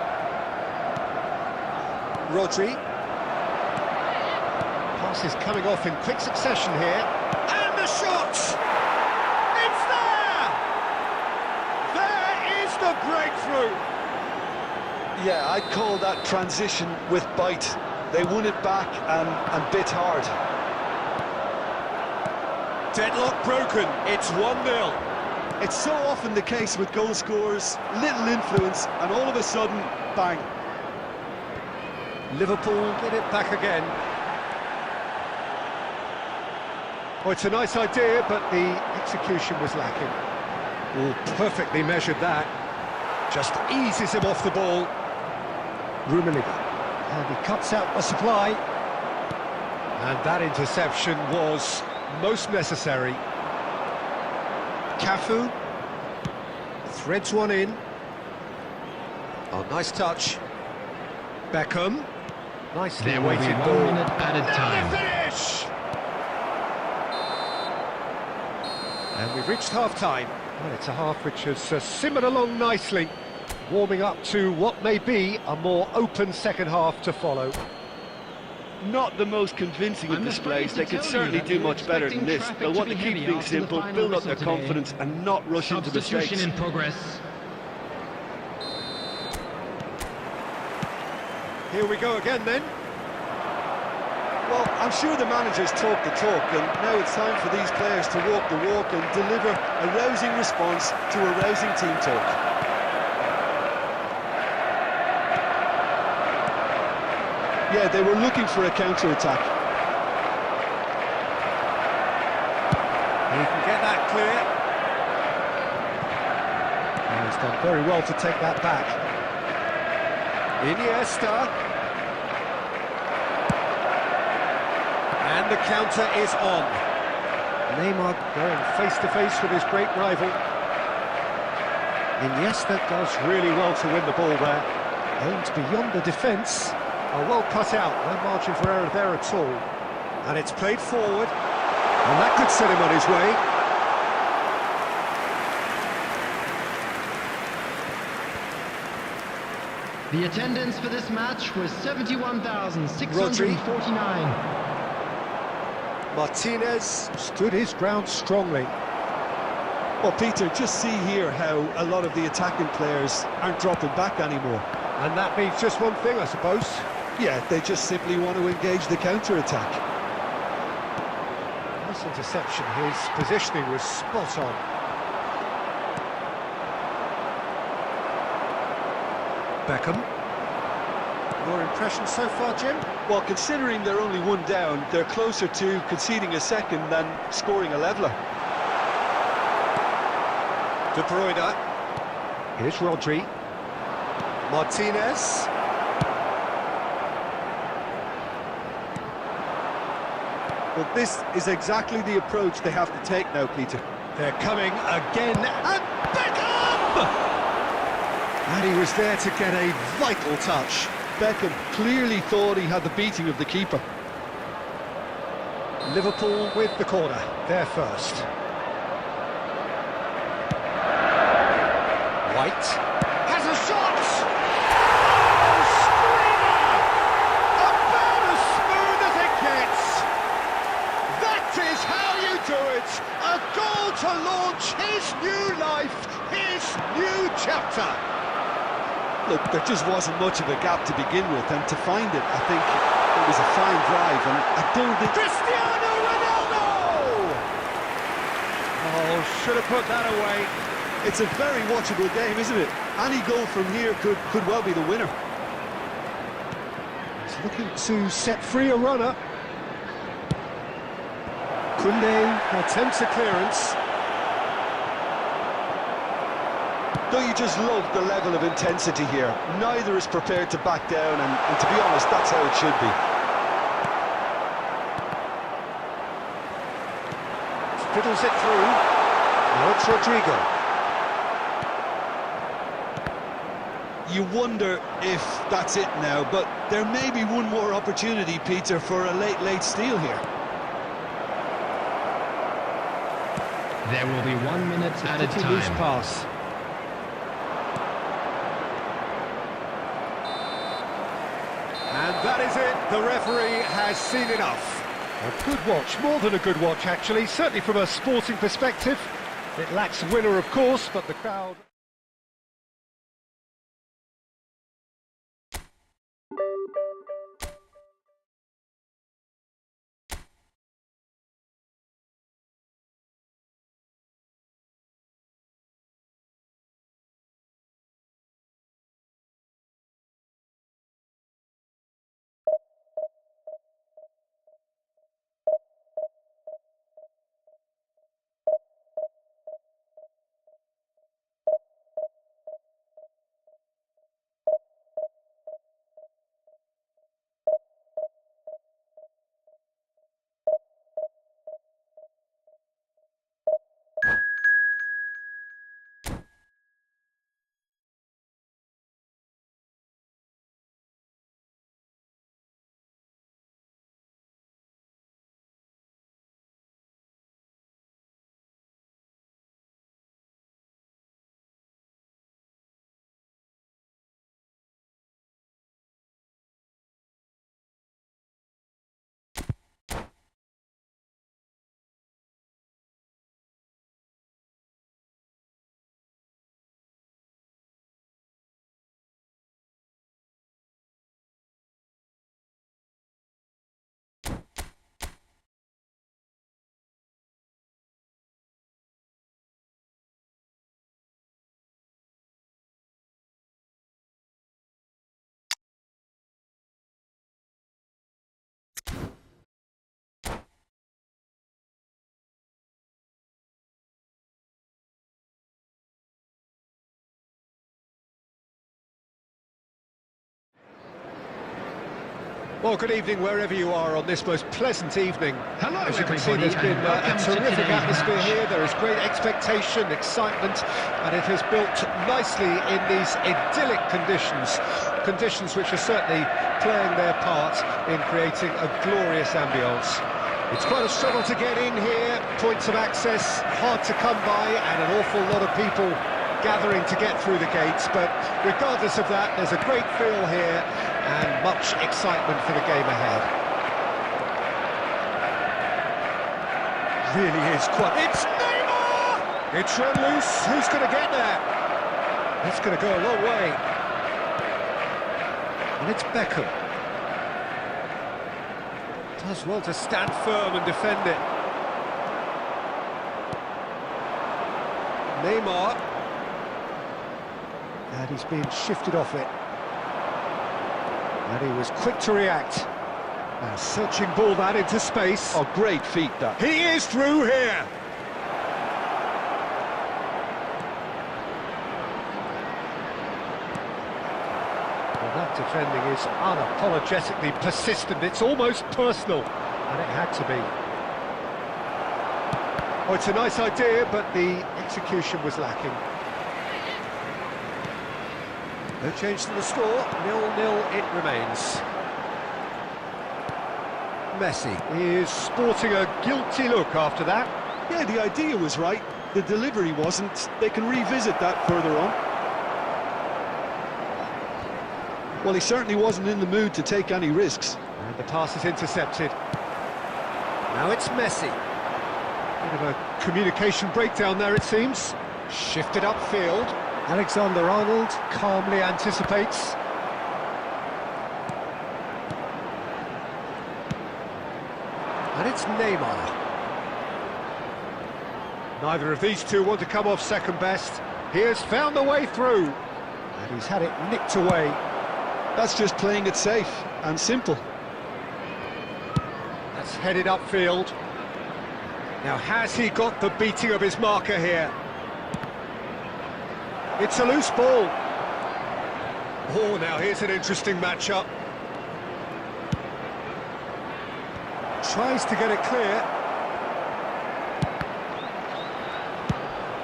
Rodri. Pass is coming off in quick succession here. And the shot! It's there! There is the breakthrough! Yeah, I'd call that transition with bite. They won it back and bit hard. Deadlock broken, it's 1-0. It's so often the case with goal scorers, little influence, and all of a sudden, bang. Liverpool get it back again. Well, it's a nice idea, but the execution was lacking. Oh, perfectly measured that. Just eases him off the ball. Rummenigge. And he cuts out the supply. And that interception was most necessary. Cafu threads one in. Oh, nice touch. Beckham. Nicely There will be weighted 1 ball. minute added time. Finish! And we've reached half-time. Well, it's a half which has simmered along nicely, warming up to what may be a more open second half to follow. Not the most convincing of I'm displays. afraid They to could tell certainly you that do we're much better than expecting this. traffic They'll to want to be keep heavy things after the simple, final build up whistle their today. confidence and not rush into Substitution mistakes. in progress. Here we go again then. Well, I'm sure the managers talk the talk, and now it's time for these players to walk the walk and deliver a rousing response to a rousing team talk. Yeah, they were looking for a counter-attack. He can get that clear. And he's done very well to take that back. Iniesta. And the counter is on. Neymar going face-to-face with his great rival. Iniesta does really well to win the ball there. Aimed beyond the defence. Oh, well cut out, no margin for error there at all. And it's played forward. And that could set him on his way. The attendance for this match was 71,649. Martinez stood his ground strongly. Well, Peter, just see here how a lot of the attacking players aren't dropping back anymore. And that means just one thing, I suppose. Yeah, they just simply want to engage the counter-attack. Nice interception, his positioning was spot on. Beckham. Your impression so far, Jim? Well, considering they're only one down, they're closer to conceding a second than scoring a leveller. De Bruyne. Here's Rodri. Martinez. Well, this is exactly the approach they have to take now, Peter. They're coming again, and Beckham! And he was there to get a vital touch. Beckham clearly thought he had the beating of the keeper. Liverpool with the corner, there first. White has a shot! Oh, screamer! About as smooth as it gets! That is how you do it! A goal to launch his new life, his new chapter! Look, there just wasn't much of a gap to begin with, and to find it, I think it was a fine drive, and I don't think... Cristiano Ronaldo! Oh, should have put that away. It's a very watchable game, isn't it? Any goal from here could well be the winner. He's looking to set free a runner. Koundé attempts a clearance. Don't you just love the level of intensity here? Neither is prepared to back down, and to be honest, that's how it should be. Fiddles it through. Now it's Rodrigo. You wonder if that's it now, but there may be one more opportunity, Peter, for a late steal here. There will be 1 minute added Pretty loose time. pass. And that is it. The referee has seen enough. A good watch, more than a good watch actually, certainly from a sporting perspective. It lacks a winner, of course, but the crowd... Well, good evening wherever you are on this most pleasant evening. Hello, As you can see, everybody, there's been and a welcome to terrific today's atmosphere match. here. There is great expectation, excitement, and it has built nicely in these idyllic conditions. Conditions which are certainly playing their part in creating a glorious ambience. It's quite a struggle to get in here, points of access hard to come by, and an awful lot of people gathering to get through the gates, but regardless of that, there's a great feel here and much excitement for the game ahead. Really is quite... It's Neymar! It's run loose, who's going to get there? That's going to go a long way. And it's Beckham. Does well to stand firm and defend it. Neymar. And he's being shifted off it. And he was quick to react. Now searching ball that into space. Oh, great feat, that. He is through here. Well, that defending is unapologetically persistent. It's almost personal. And it had to be. Oh, it's a nice idea, but the execution was lacking. No change to the score, 0-0 it remains. Messi is sporting a guilty look after that. Yeah, the idea was right. The delivery wasn't. They can revisit that further on. Well, he certainly wasn't in the mood to take any risks. And the pass is intercepted. Now it's Messi. Bit of a communication breakdown there, it seems. Shifted upfield. Alexander-Arnold calmly anticipates. And it's Neymar. Neither of these two want to come off second best. He has found the way through. And he's had it nicked away. That's just playing it safe and simple. That's headed upfield. Now, has he got the beating of his marker here? It's a loose ball. Oh, now here's an interesting matchup. Tries to get it clear.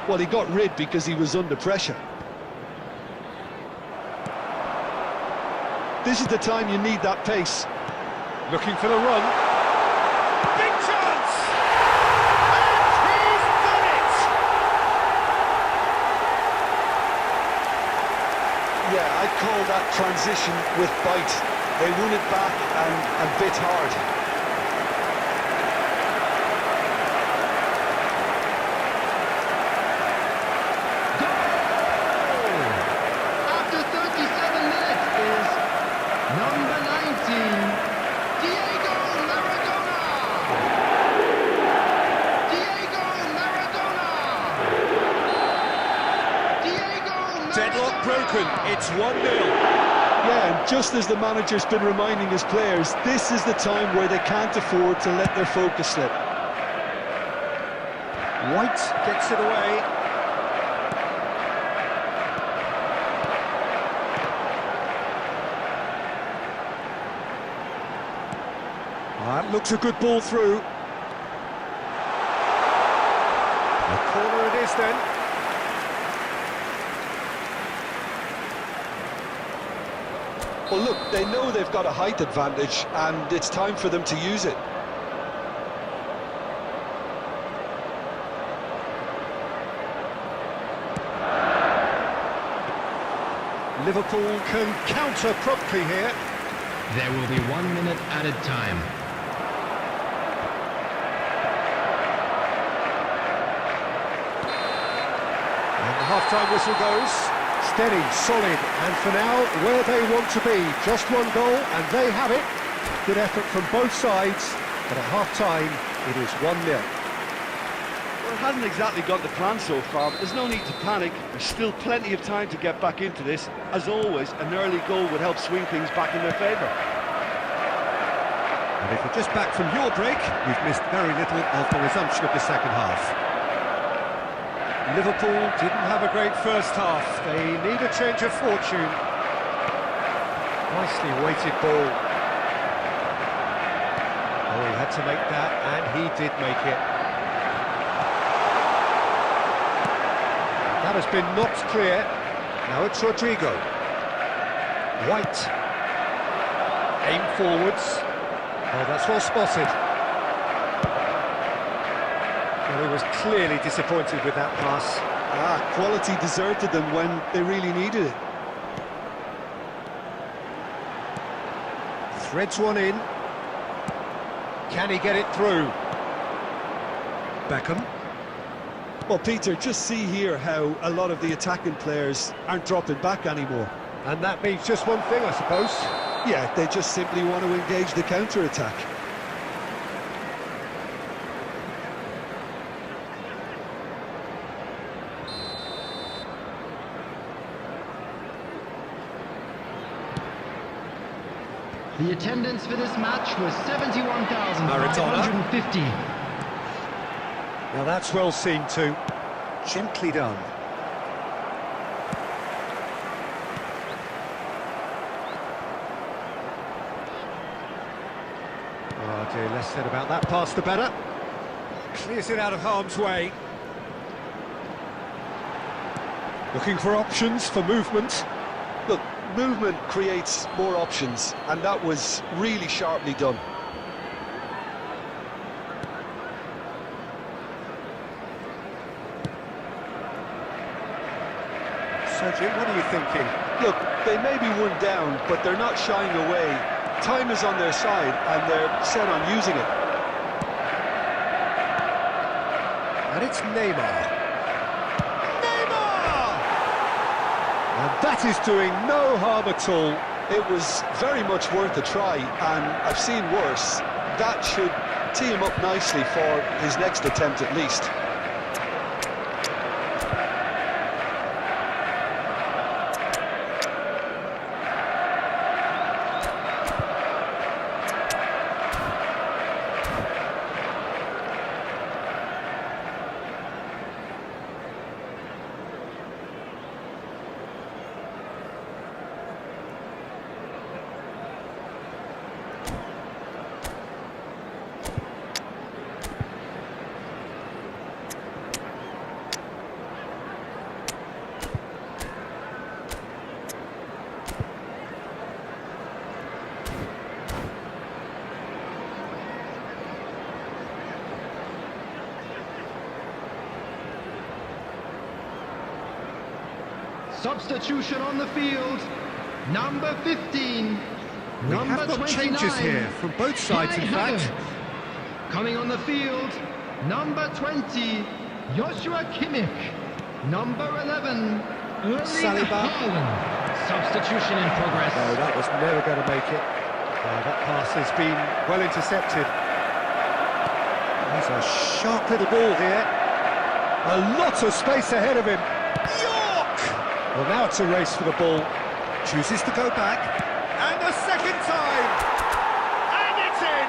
Well, he got rid because he was under pressure. This is the time you need that pace. Looking for the run. Big chance! And he's done it! Yeah, I'd call that transition with bite. They won it back and bit hard. After 37 minutes is number 19, Diego Maradona! Diego Maradona! Diego Maradona! Deadlock broken. It's 1-0. Yeah, and just as the manager's been reminding his players, this is the time where they can't afford to let their focus slip. White gets it away. That looks a good ball through. A corner it is then. Well, look, they know they've got a height advantage, and it's time for them to use it. Liverpool can counter promptly here. There will be 1 minute added time. And the half-time whistle goes. Steady, solid, and for now, where they want to be. Just one goal, and they have it. Good effort from both sides, but at half-time, it is 1-0. Well, it hasn't exactly got the plan so far, but there's no need to panic. There's still plenty of time to get back into this. As always, an early goal would help swing things back in their favour. And if you're just back from your break, you've missed very little of the resumption of the second half. Liverpool didn't have a great first half. They need a change of fortune. Nicely weighted ball. to make that, and he did make it. That has been knocked clear. Now it's Rodrigo. White. Aim forwards. Oh, that's well spotted. Well, he was clearly disappointed with that pass. Quality deserted them when they really needed it. Threads one in. Can he get it through? Beckham. Well, Peter, just see here how a lot of the attacking players aren't dropping back anymore. And that means just one thing, I suppose. Yeah, they just simply want to engage the counter-attack. The attendance for this match was 71,550. Now that's well seen too. Gently done. Oh dear, less said about that pass the better. Clears it out of harm's way. Looking for options for movement. Look, movement creates more options, and that was really sharply done. Sergio, what are you thinking? Look, they may be one down, but they're not shying away. Time is on their side, and they're set on using it. And it's Neymar. And that is doing no harm at all. It was very much worth a try, and I've seen worse. That should tee him up nicely for his next attempt at least. Substitution on the field. Number 15. We Number have got 29. changes here from both sides, in Hayan fact. Coming on the field. Number 20. Joshua Kimmich. Number 11. Saliba. Substitution in progress. No, that was never going to make it. That pass has been well intercepted. There's a sharp little ball here. A lot of space ahead of him. Well, now it's a race for the ball. Chooses to go back. And the second time! And it's in!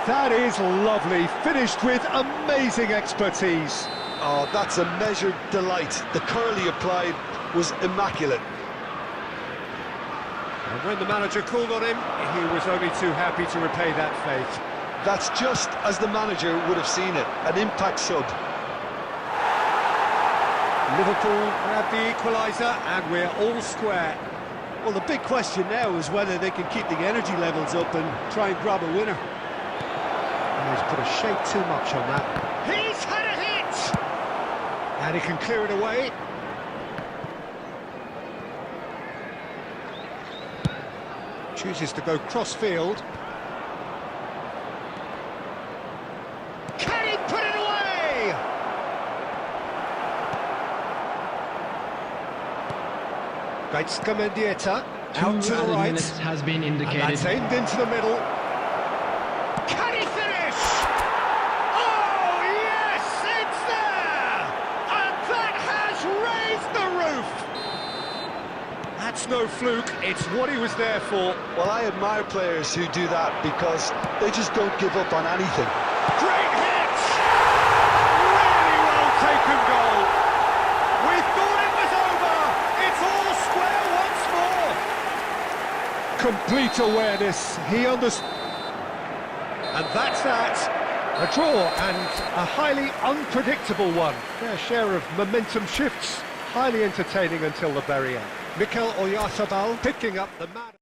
That is lovely. Finished with amazing expertise. Oh, that's a measured delight. The curl he applied was immaculate. And when the manager called on him, he was only too happy to repay that faith. That's just as the manager would have seen it, an impact sub. Liverpool grab the equaliser, and we're all square. Well, the big question now is whether they can keep the energy levels up and try and grab a winner. And he's put a shade too much on that. He's had a hit! And he can clear it away. Chooses to go cross-field. Can he put it away? Gaitska Mendieta, out to the right. Minutes has been indicated. And that's aimed into the middle. Can he finish? Oh, yes, it's there! And that has raised the roof! That's no fluke, it's what he was there for. Well, I admire players who do that because they just don't give up on anything. Great hit! Really well taken goal. We thought it was over. It's all square once more. Complete awareness. He understood. And that's that. A draw and a highly unpredictable one. Their share of momentum shifts, highly entertaining until the very end. Mikel Oyarzabal picking up the man.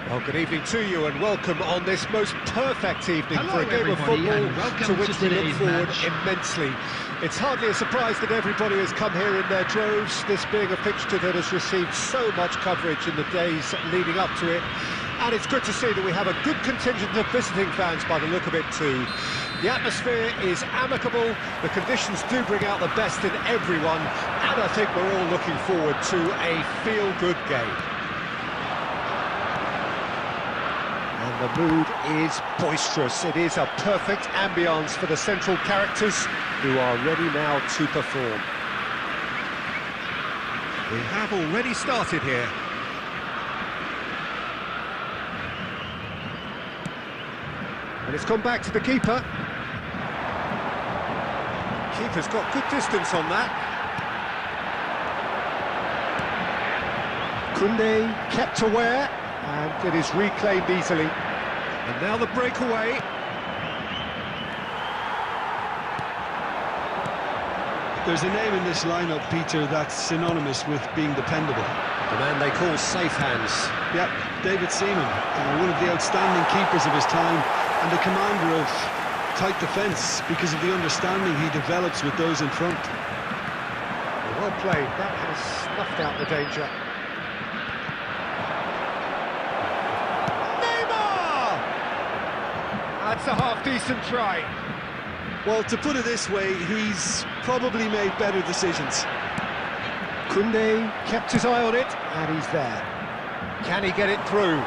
Well, good evening to you and welcome on this most perfect evening for a game of football to which we look forward immensely. It's hardly a surprise that everybody has come here in their droves, this being a fixture that has received so much coverage in the days leading up to it. And it's good to see that we have a good contingent of visiting fans by the look of it too. The atmosphere is amicable, the conditions do bring out the best in everyone, and I think we're all looking forward to a feel-good game. And the mood is boisterous. It is a perfect ambience for the central characters who are ready now to perform. We have already started here. And it's gone back to the keeper. Keeper's got good distance on that. Koundé kept aware. And it is reclaimed easily. And now the breakaway. There's a name in this lineup, Peter, that's synonymous with being dependable. The man they call safe hands. Yep, David Seaman, one of the outstanding keepers of his time and the commander of tight defence because of the understanding he develops with those in front. Well played. That has snuffed out the danger. That's a half-decent try. Well, to put it this way, he's probably made better decisions. Koundé kept his eye on it, and he's there. Can he get it through?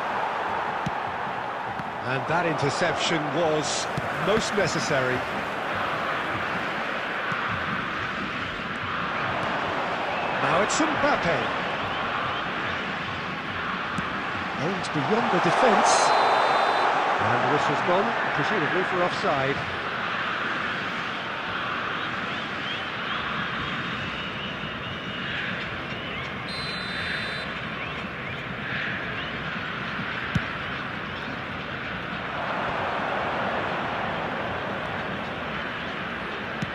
And that interception was most necessary. Now it's Mbappe. Aimed beyond the defence. And the whistle's gone, presumably for offside.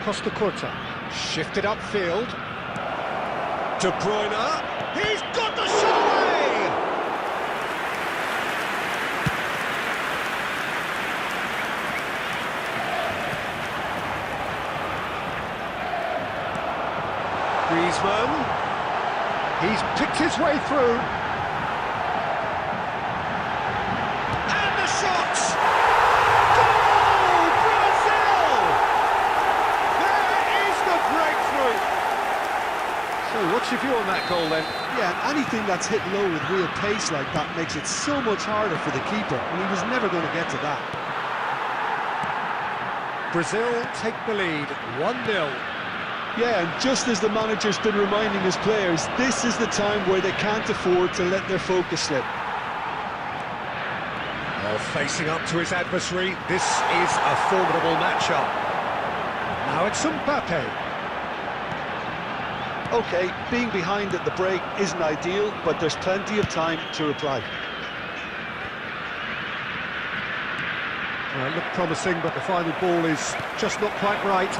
Costa Curta, shifted upfield. De Bruyne, he's got the shot away! Griezmann, he's picked his way through. And the shot! Goal! Brazil! There is the breakthrough! So what's your view on that that goal then. Yeah, and anything that's hit low with real pace like that makes it so much harder for the keeper, and he was never going to get to that. Brazil take the lead, 1-0. Yeah, and just as the manager's been reminding his players, this is the time where they can't afford to let their focus slip. Well, facing up to his adversary, this is a formidable matchup. Now it's Mbappe. Okay, being behind at the break isn't ideal, but there's plenty of time to reply. Well, it looked promising, but the final ball is just not quite right.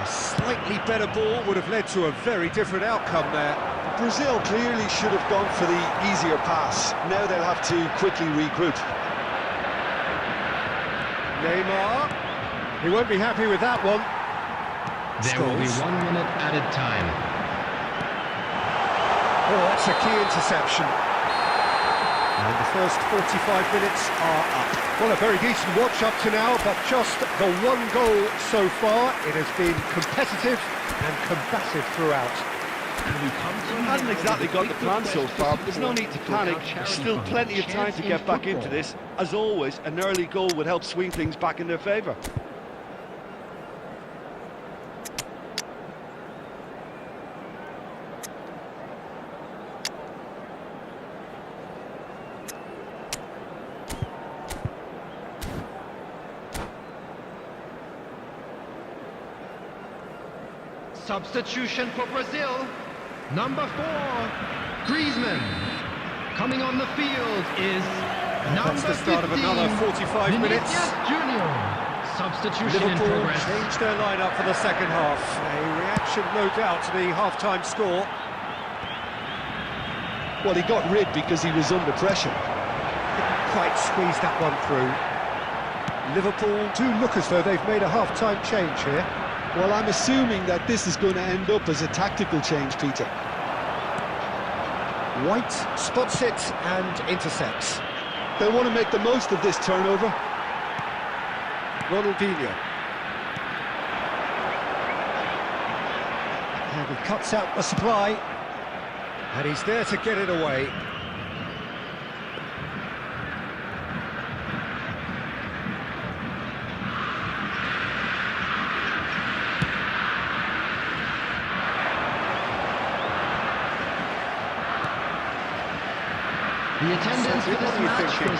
A slightly better ball would have led to a very different outcome there. Brazil clearly should have gone for the easier pass. Now they'll have to quickly regroup. Neymar. He won't be happy with that one. There will be 1 minute added time. Oh, that's a key interception. And the first 45 minutes are up. Well, a very decent watch up to now, but just the one goal so far. It has been competitive and combative throughout. We hadn't exactly got the plan so far, but there's no need to panic. There's still plenty of time to get back into this. As always, an early goal would help swing things back in their favour. Substitution for Brazil. Number 4, Griezmann. Coming on the field is number 15, That's the start of another 45 minutes. Vinicius Junior. Substitution in Liverpool progress. changed their lineup for the second half. A reaction, no doubt, to the half-time score. Well, he got rid because he was under pressure. Didn't quite squeeze that one through. Liverpool do look as though they've made a half-time change here. Well, I'm assuming that this is going to end up as a tactical change, Peter. White spots it and intercepts. They'll want to make the most of this turnover. Ronaldinho. And he cuts out the supply. And he's there to get it away. The attendance for this match was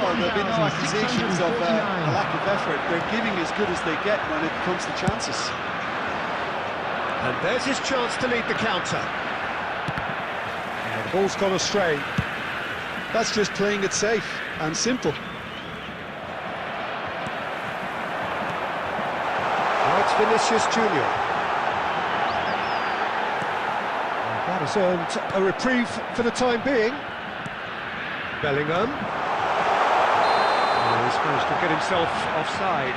Well, there'll be no accusations of a 71,649. lack of effort. They're giving as good as they get when it comes to chances. And there's his chance to lead the counter. And the ball's gone astray. That's just playing it safe and simple. Now it's Vinicius Junior. And that has earned a reprieve for the time being. Bellingham. Oh, he's managed to get himself offside.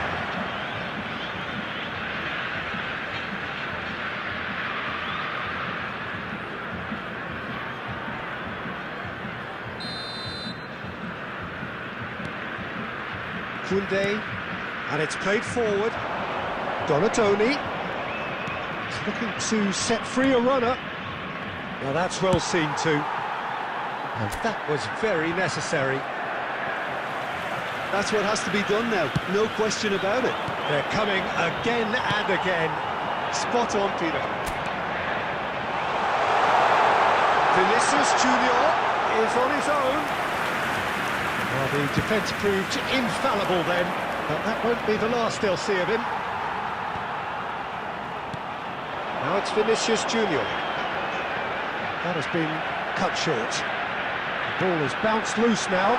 Koundé, and it's played forward. Donatoni. He's looking to set free a runner. Now that's well seen too. And that was very necessary. That's what has to be done now, no question about it. They're coming again and again. Spot on, Peter. Vinicius Junior is on his own. Well, the defence proved infallible then, but that won't be the last they'll see of him. Now it's Vinicius Junior. That has been cut short. The ball is bounced loose now.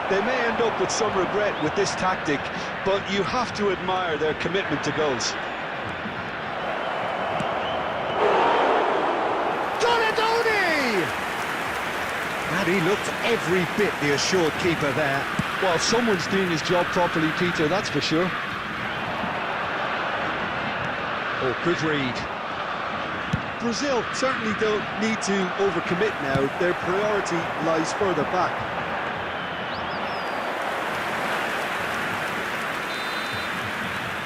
They may end up with some regret with this tactic, but you have to admire their commitment to goals. And he looked every bit the assured keeper there. Well, someone's doing his job properly, Peter, that's for sure. Oh, good read. Brazil certainly don't need to overcommit now. Their priority lies further back.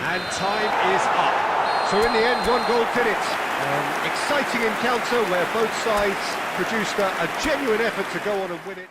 And time is up. So in the end, 1 goal did it. Exciting encounter where both sides produced a genuine effort to go on and win it.